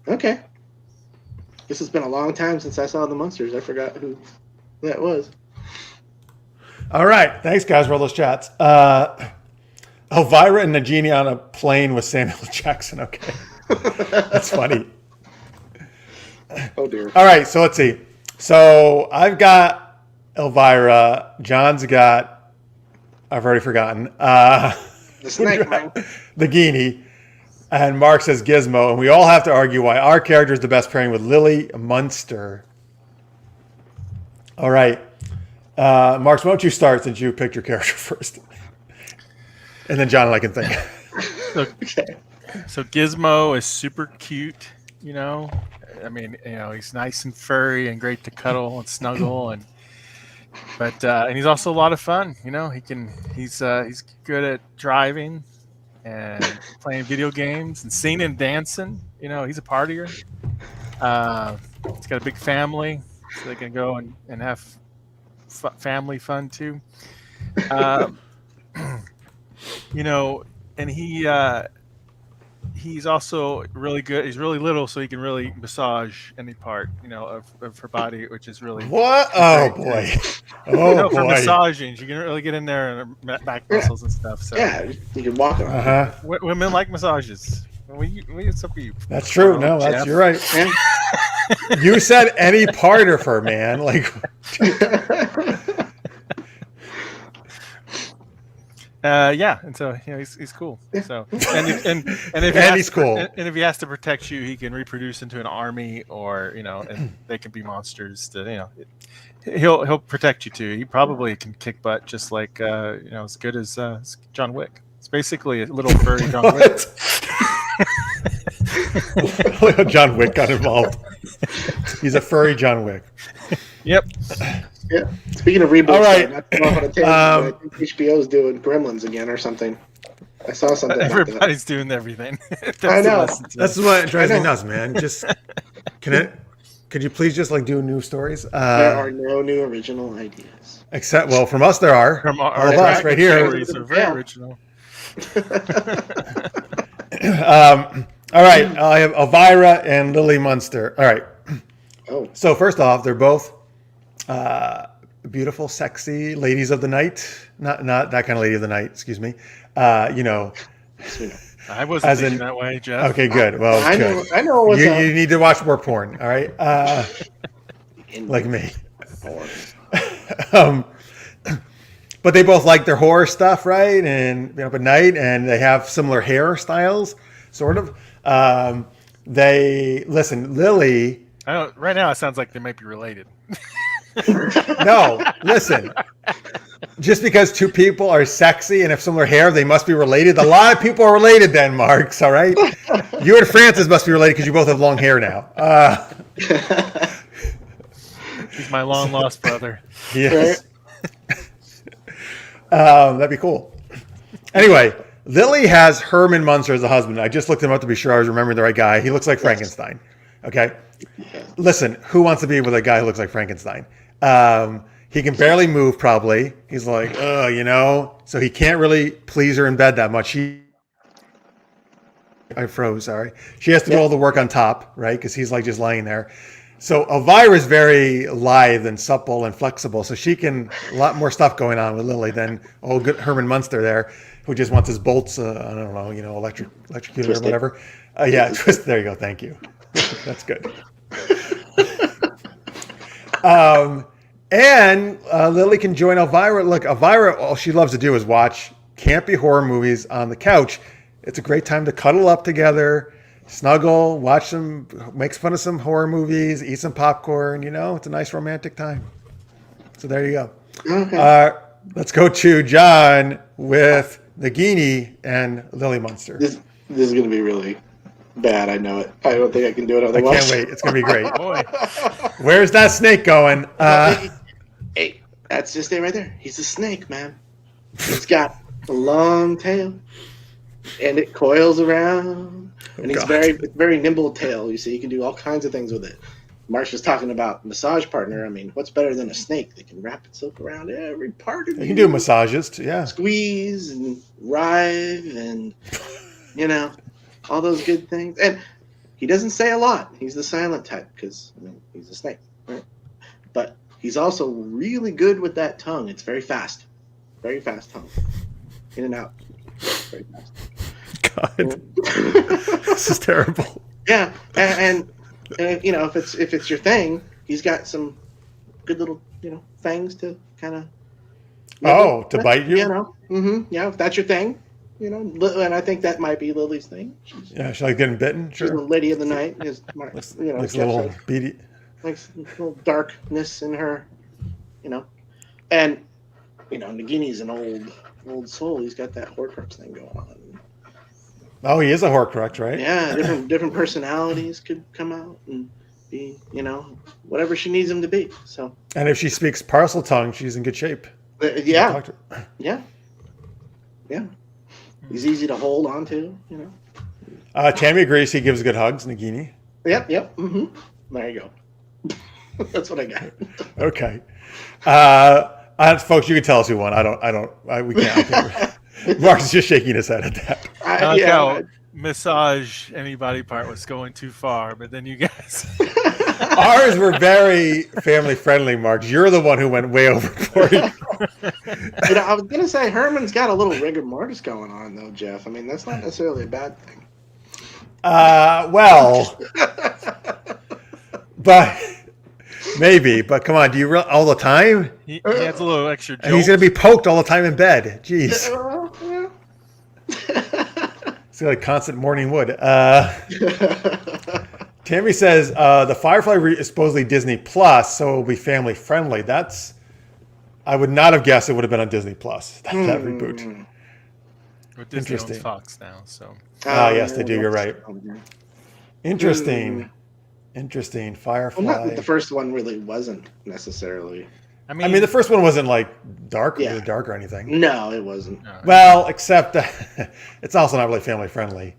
Okay. This has been a long time since I saw the Monsters. I forgot who that was. All right. Thanks, guys, for all those chats. Elvira and Nagini on a plane with Samuel Jackson. Okay. That's funny. Oh dear. All right, so let's see. So I've got Elvira. John's got, I've already forgotten. The snake, man. The Guinea. And Mark says Gizmo. And we all have to argue why our character is the best pairing with Lily Munster. All right. Mark, why don't you start since you picked your character first? And then John and I can think. Okay. So Gizmo is super cute, you know. I mean, you know, he's nice and furry and great to cuddle and snuggle, and he's also a lot of fun. You know, he's good at driving and playing video games and singing and dancing. You know, he's a partier. He's got a big family, so they can go and have family fun too. You know, and he's also really good. He's really little, so he can really massage any part, you know, of her body, which is really What? Oh, boy. Oh, you know, for boy. massaging. You can really get in there and her back muscles and stuff. So Yeah, you can walk around. Uh-huh. women like massages. What's up with you? That's true. No, Jeff? you're right. Yeah. You said any part of her, man. Like, Yeah, and so he's cool. So and if he And he's cool. And if he has to protect you, he can reproduce into an army, or and they can be monsters. He'll protect you too. He probably can kick butt just like as good as John Wick. It's basically a little furry John Wick. John Wick got involved. He's a furry John Wick. Yep. Yeah. Speaking of reboots, all right. not to go off on a tangent, I think HBO's doing Gremlins again or something. I saw something. Everybody's doing everything. I know. That's what drives me nuts, man. Just could you please just do new stories? There are no new original ideas. Except, well, from us there are. From all of us right here. Stories are very original. All right, I have Elvira and Lily Munster. All right. Oh. So first off, they're both beautiful, sexy ladies of the night. Not that kind of lady of the night. Excuse me. I wasn't thinking that way, Jeff. Okay, good. Well, good. I know what's you need to watch more porn. All right, like me. But they both like their horror stuff, right? And up at night, and they have similar hairstyles, sort of. Lily. I don't. Right now, it sounds like they might be related. No, listen. Just because two people are sexy and have similar hair, they must be related. A lot of people are related then, Marx, all right? You and Francis must be related because you both have long hair now. He's my long-lost brother. Yes. That'd be cool. Anyway, Lily has Herman Munster as a husband. I just looked him up to be sure I was remembering the right guy. He looks like Frankenstein. Okay? Listen, who wants to be with a guy who looks like Frankenstein? He can barely move, probably. He's like, so he can't really please her in bed that much. I froze, sorry. She has to do all the work on top, right? Because he's just lying there. So Elvira is very lithe and supple and flexible. So she can, a lot more stuff going on with Lily than old good Herman Munster there, who just wants his bolts, I don't know, electrocuted or whatever. Twist. There you go. Thank you. That's good. And Lily can join Elvira. Look, Elvira, all she loves to do is watch campy horror movies on the couch. It's a great time to cuddle up together, snuggle, watch some, make fun of some horror movies, eat some popcorn. It's a nice romantic time. So there you go. Okay. Let's go to John with Nagini and Lily Munster. This is going to be really bad. I know it. I don't think I can do it otherwise. I can't wait. It's going to be great. Boy. Where's that snake going? Hey, that's just it right there. He's a snake, man. He's got a long tail, and it coils around, and he's very nimble tail. You see, you can do all kinds of things with it. Marx was talking about massage partner. I mean, what's better than a snake that can wrap itself around every part of you? You can do massages, too, yeah. Squeeze and writhe and, all those good things. And he doesn't say a lot. He's the silent type because, he's a snake, right? But he's also really good with that tongue. It's very fast. Very fast tongue. In and out. Very fast. God. This is terrible. Yeah. And if it's your thing, he's got some good little, fangs to kind of. To bite you? Yeah, if that's your thing. And I think that might be Lily's thing. She like getting bitten? Sure. She's the lady of the night. Looks a little beady. Likes a little darkness in her, And, Nagini's an old soul. He's got that Horcrux thing going on. Oh, he is a Horcrux, right? Yeah, different personalities could come out and be, whatever she needs him to be. So. And if she speaks parcel tongue, she's in good shape. Yeah. Yeah. He's easy to hold on to, Tammy agrees he gives good hugs, Nagini. Yep. Mm-hmm. There you go. That's what I got. Okay. Folks, you can tell us who won. We can't. Mark is just shaking his head at that. Massage any body part was going too far, but then you guys. Ours were very family friendly, Mark. You're the one who went way overboard. I was going to say Herman's got a little rigor mortis going on, though, Jeff. I mean, that's not necessarily a bad thing. But maybe. But come on, all the time? He has a little extra jolt. And he's going to be poked all the time in bed. Jeez. It's like constant morning wood. Tammy says the Firefly is supposedly Disney Plus, so it will be family friendly. I would not have guessed it would have been on Disney Plus. That reboot. But Disney owns Fox now, so. Yes, they do. You're right. Interesting. Interesting. Firefly. Well, not that the first one really wasn't necessarily. I mean, the first one wasn't like really dark or anything. No, it wasn't. Well, except it's also not really family friendly.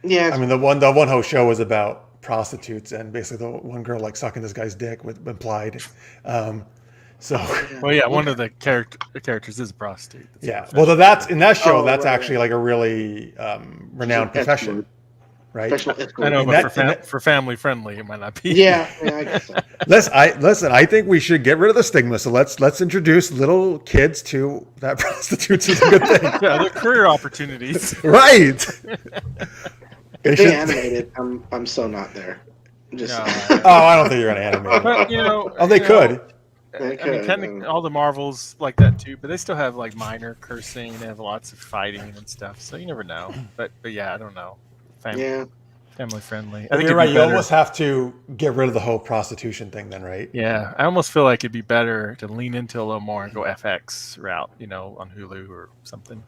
Yeah. I mean, the one whole show was about prostitutes, and basically the one girl like sucking this guy's dick with implied. Well, yeah, one of the characters is a prostitute. Well, that's in that show. That's actually like a really renowned profession, right? I know, but for family friendly, it might not be. Yeah, I guess so. Listen. I think we should get rid of the stigma. So let's introduce little kids to that prostitutes is a good thing. Yeah, they're career opportunities. Right. If they animate it, I'm so not there. I don't think you're gonna animate it. But, they could. I mean, technically, all the Marvels like that too, but they still have like minor cursing. They have lots of fighting and stuff, so you never know. But yeah, I don't know. Family friendly. I think you're right. You almost have to get rid of the whole prostitution thing, then, right? Yeah, I almost feel like it'd be better to lean into a little more and go FX route, on Hulu or something,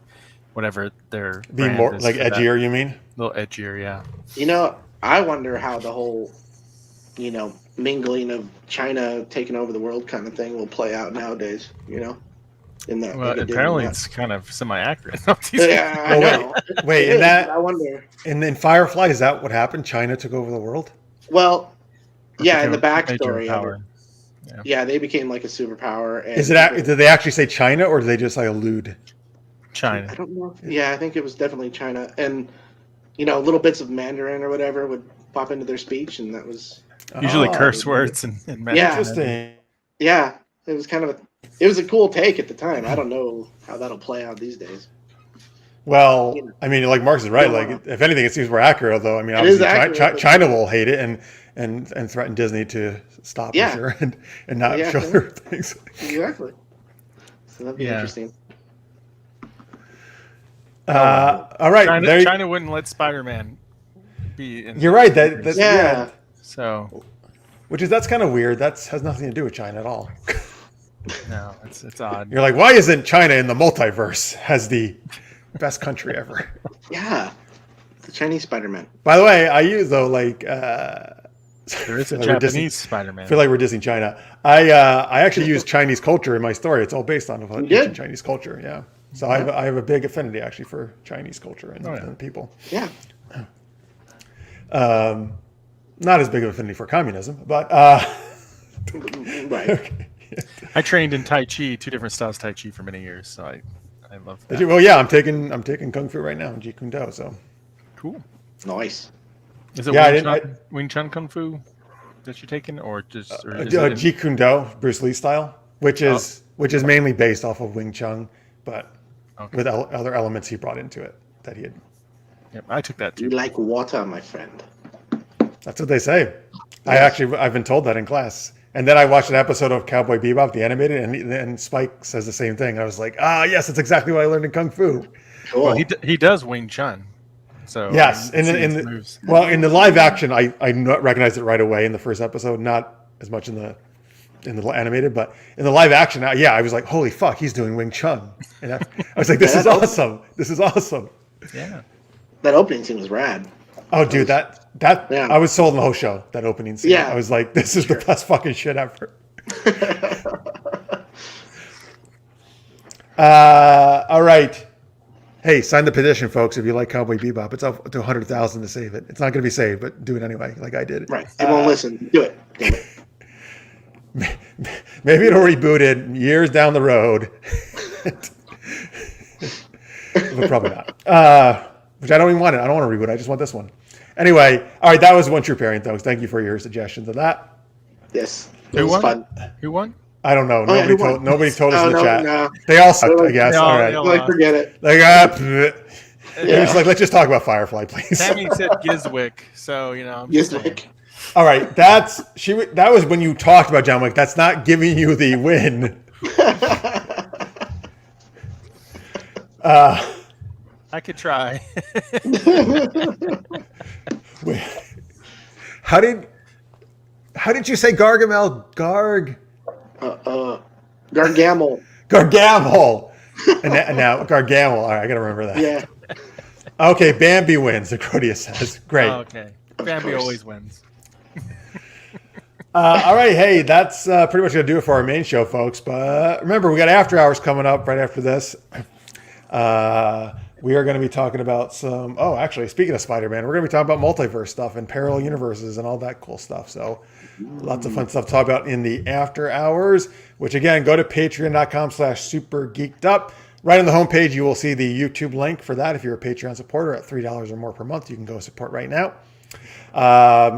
whatever their be more like edgier. You mean? A little edgier, yeah. I wonder how the whole, mingling of China taking over the world kind of thing will play out nowadays. Apparently it's kind of semi-accurate. Yeah, I know. Wait, I wonder. And in Firefly, is that what happened? China took over the world? Well, yeah, in the backstory of it. Yeah, they became like a superpower. And did they actually say China, or did they just like allude? China. I don't know. Yeah, I think it was definitely China. And, little bits of Mandarin or whatever would pop into their speech, and that was... Usually curse words and yeah. Interesting. Yeah, it was kind of it was a cool take at the time. I don't know how that'll play out these days. Well, I mean, like Marx is right. Like, if anything, it seems more accurate. Although, I mean, obviously, China will hate it and threaten Disney to stop it, sure, and not show their things. Exactly. So that'd be interesting. All right, China wouldn't let Spider-Man be. You're right. That's So, that's kind of weird. That has nothing to do with China at all. No, it's odd. You're like, why isn't China in the multiverse as the best country ever? Yeah, the Chinese Spider-Man. By the way, I use like there is a Japanese Spider-Man. I feel like we're dissing China. I actually use Chinese culture in my story. It's all based on ancient Chinese culture. Yeah, so I have a big affinity actually for Chinese culture and the people. Yeah. Not as big of affinity for communism, but right. Okay. I trained in Tai Chi, 2 different styles of Tai Chi for many years, so I love that. Well, yeah, I'm taking Kung Fu right now, Jeet Kune Do. So cool. Nice. Is it Wing Chun Kung Fu that you're taking, or just Jeet Kune Do, Bruce Lee style, which is mainly based off of Wing Chun, but with other elements he brought into it that he had. Yep, I took that too. You like water, my friend. That's what they say. Yes. I've been told that in class. And then I watched an episode of Cowboy Bebop, the animated, and Spike says the same thing. I was like, yes, that's exactly what I learned in Kung Fu. Cool. Well, he does Wing Chun. So yes, in the live action, I recognized it right away in the first episode, not as much in the animated, but in the live action, I was like, holy fuck, he's doing Wing Chun. And I was like, this is awesome. This is awesome. Yeah. That opening scene was rad. Oh, dude, I was sold on the whole show, that opening scene. Yeah. I was like, this is the best fucking shit ever. All right. Hey, sign the petition, folks, if you like Cowboy Bebop. It's up to 100,000 to save it. It's not going to be saved, but do it anyway, like I did. Right. They won't listen. Do it. Damn it. Maybe it'll reboot it years down the road. But probably not. Which I don't even want it. I don't want to reboot. I just want this one. Anyway, all right, that was One True Pairing, folks. Thank you for your suggestions of that. Yes. Who won? Fun. Who won? I don't know. Nobody told us in the chat. No. They all sucked, I guess. All right. Like, forget it. Like, it's like, let's just talk about Firefly, please. Tammy said Giswick, so Giswick. All right, that was when you talked about John Wick. That's not giving you the win. I could try. Wait, how did you say Gargamel? Gargamel. Gargamel. And now Gargamel. All right, I gotta remember that. Yeah. Okay, Bambi wins. Acrodia says, "Great." Oh, okay, Bambi always wins. All right, hey, that's pretty much gonna do it for our main show, folks. But remember, we got after hours coming up right after this. We are going to be talking about some. Oh, actually, speaking of Spider-Man, we're going to be talking about multiverse stuff and parallel universes and all that cool stuff. So, lots of fun stuff to talk about in the after hours. Which again, go to patreon.com/supergeekedup. Right on the homepage, you will see the YouTube link for that. If you're a Patreon supporter at $3 or more per month, you can go support right now.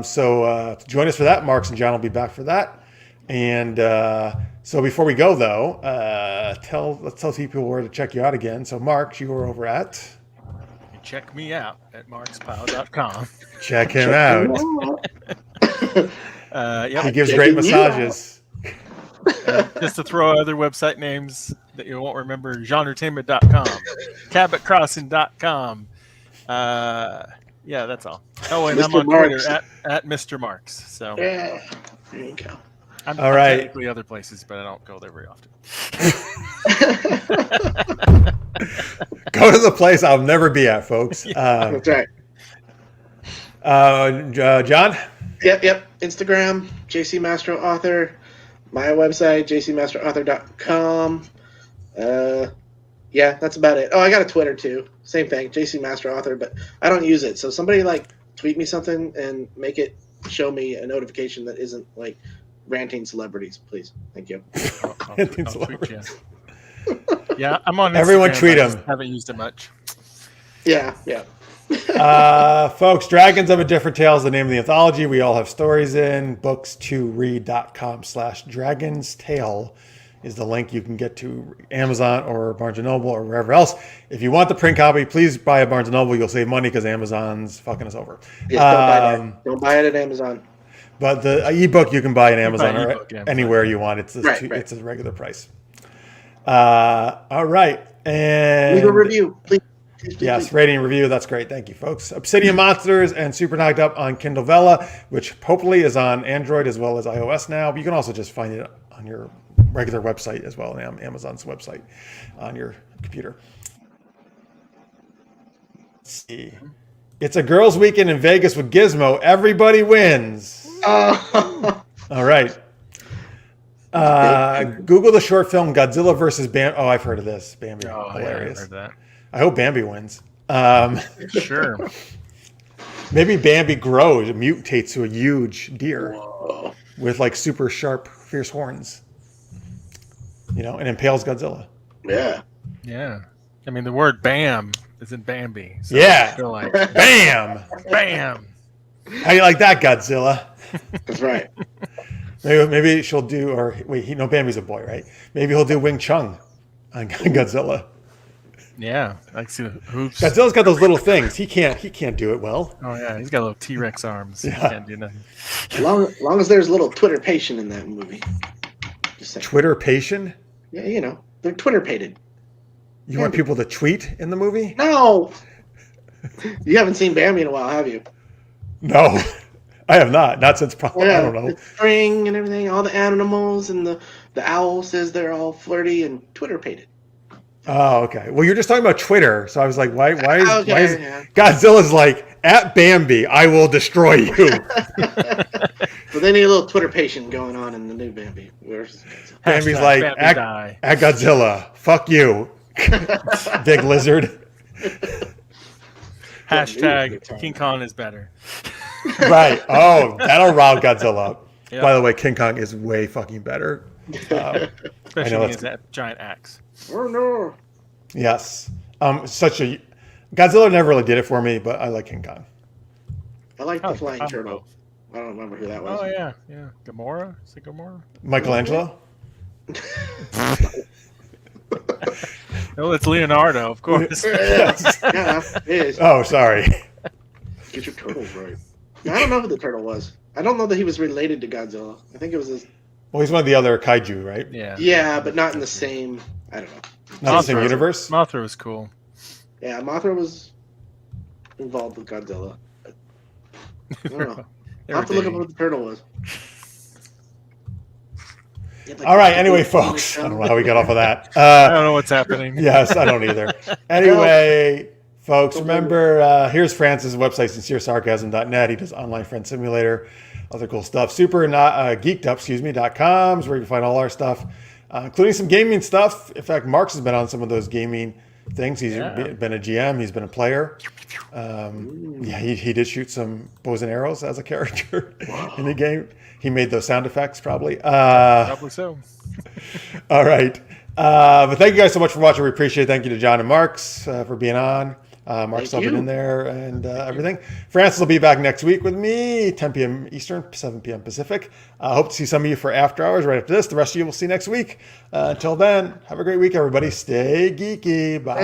So join us for that. Marx and John will be back for that. And so before we go, though, let's tell people where to check you out again. So, Marx, you were over at. You check me out at marxpyle.com. Check him out. Yep. He gives great massages. Just to throw other website names that you won't remember: genretainment.com, cabotcrossing.com. Yeah, that's all. Oh, and Mr. I'm on Marx. Twitter at Mr. Marx. So Yeah. There you go. I'm All right. technically other places, but I don't go there very often. Go to the place I'll never be at, folks. That's right. John? Yep. Instagram, JC Mastro Author. My website, jcmasterauthor.com. Yeah, that's about it. Oh, I got a Twitter too. Same thing, JC Mastro Author, but I don't use it. So somebody tweet me something and make it show me a notification that isn't ranting celebrities, please. Thank you. I'll tweet you. Yeah, I'm on Instagram. Everyone tweet I just him. haven't used it much. Yeah. Folks, Dragons of a Different Tale is the name of the anthology we all have stories in. books2read.com/Dragon's Tale is the link you can get to Amazon or Barnes & Noble or wherever else. If you want the print copy, please buy a Barnes & Noble. You'll save money because Amazon's fucking us over. Yeah, don't buy it at Amazon. But the ebook you can buy in Amazon or ebook, yeah. anywhere you want. It's Right. it's a regular price. All right. And Leave a review, please. Yes, rating and review. That's great. Thank you, folks. Obsidian Monsters and Super Knocked Up on Kindle Vella, which hopefully is on Android as well as iOS now. But you can also just find it on your regular website as well, on Amazon's website on your computer. Let's see. It's a girls' weekend in Vegas with Gizmo. Everybody wins. All right. Google the short film Godzilla versus Bambi. Oh, I've heard of this. Bambi. Oh, Hilarious. yeah, I've heard that. I hope Bambi wins. Sure. Maybe Bambi grows, mutates to a huge deer Whoa. with super sharp, fierce horns, and impales Godzilla. Yeah. Yeah. I mean, the word "bam" is in Bambi. So Yeah. I feel like Bam! bam. How you like that, Godzilla? That's right. Maybe she'll do, or wait, Bambi's a boy, right? Maybe he'll do Wing Chun on Godzilla. Yeah, I see the hoops. Godzilla's got those little things. He can't do it well. Oh yeah, he's got little T-Rex arms. Yeah. He can't do nothing. Long as there's a little Twitter patient in that movie. Just saying. Twitter patient? Yeah, they're Twitter pated. You want people to tweet in the movie? No. You haven't seen Bambi in a while, have you? No, I have not. Not since probably, I don't know. The string and everything, all the animals and the owl says they're all flirty and Twitter pated. Oh, okay. Well, you're just talking about Twitter, so I was like, why is Yeah. Godzilla's at Bambi, I will destroy you. So they need a little Twitter patient going on in the new Bambi. Bambi's Hashtag Bambi at die. Godzilla, fuck you, big lizard. Hashtag King Kong is better. Right. Oh, that'll rile Godzilla up. Yep. By the way, King Kong is way fucking better. Especially when he has that giant axe. Oh no. Yes. Godzilla never really did it for me, but I like King Kong. I like the Oh, flying oh. turtle. I don't remember who that was. Oh yeah. Gamora? Is it Gamora? Michelangelo? No, it's Leonardo, of course. Yeah, it is. Oh, sorry. Get your turtles right. I don't know who the turtle was. I don't know that he was related to Godzilla. I think it was his. Well, he's one of the other kaiju, right? Yeah. Yeah, but not in the same. I don't know. Not the same universe? Mothra was cool. Yeah, Mothra was involved with Godzilla. I don't know. I'll have to look up what the turtle was. Yeah, All right. Anyway, folks, I don't know how we got off of that. I don't know what's happening. Yes, I don't either. Anyway, folks, remember, here's Francis' website, sinceresarcasm.net. He does online friend simulator, other cool stuff. geekedup.com is where you can find all our stuff, including some gaming stuff. In fact, Marx has been on some of those gaming things. He's been a GM. He's been a player. Yeah, he did shoot some bows and arrows as a character in the game. He made those sound effects, probably. Probably so. All right. But thank you guys so much for watching. We appreciate it. Thank you to John and Marks for being on. Mark's helping in there and everything. Francis will be back next week with me, 10 p.m. Eastern, 7 p.m. Pacific. I hope to see some of you for after hours right after this. The rest of you will see next week. Until then, have a great week, everybody. Stay geeky. Bye.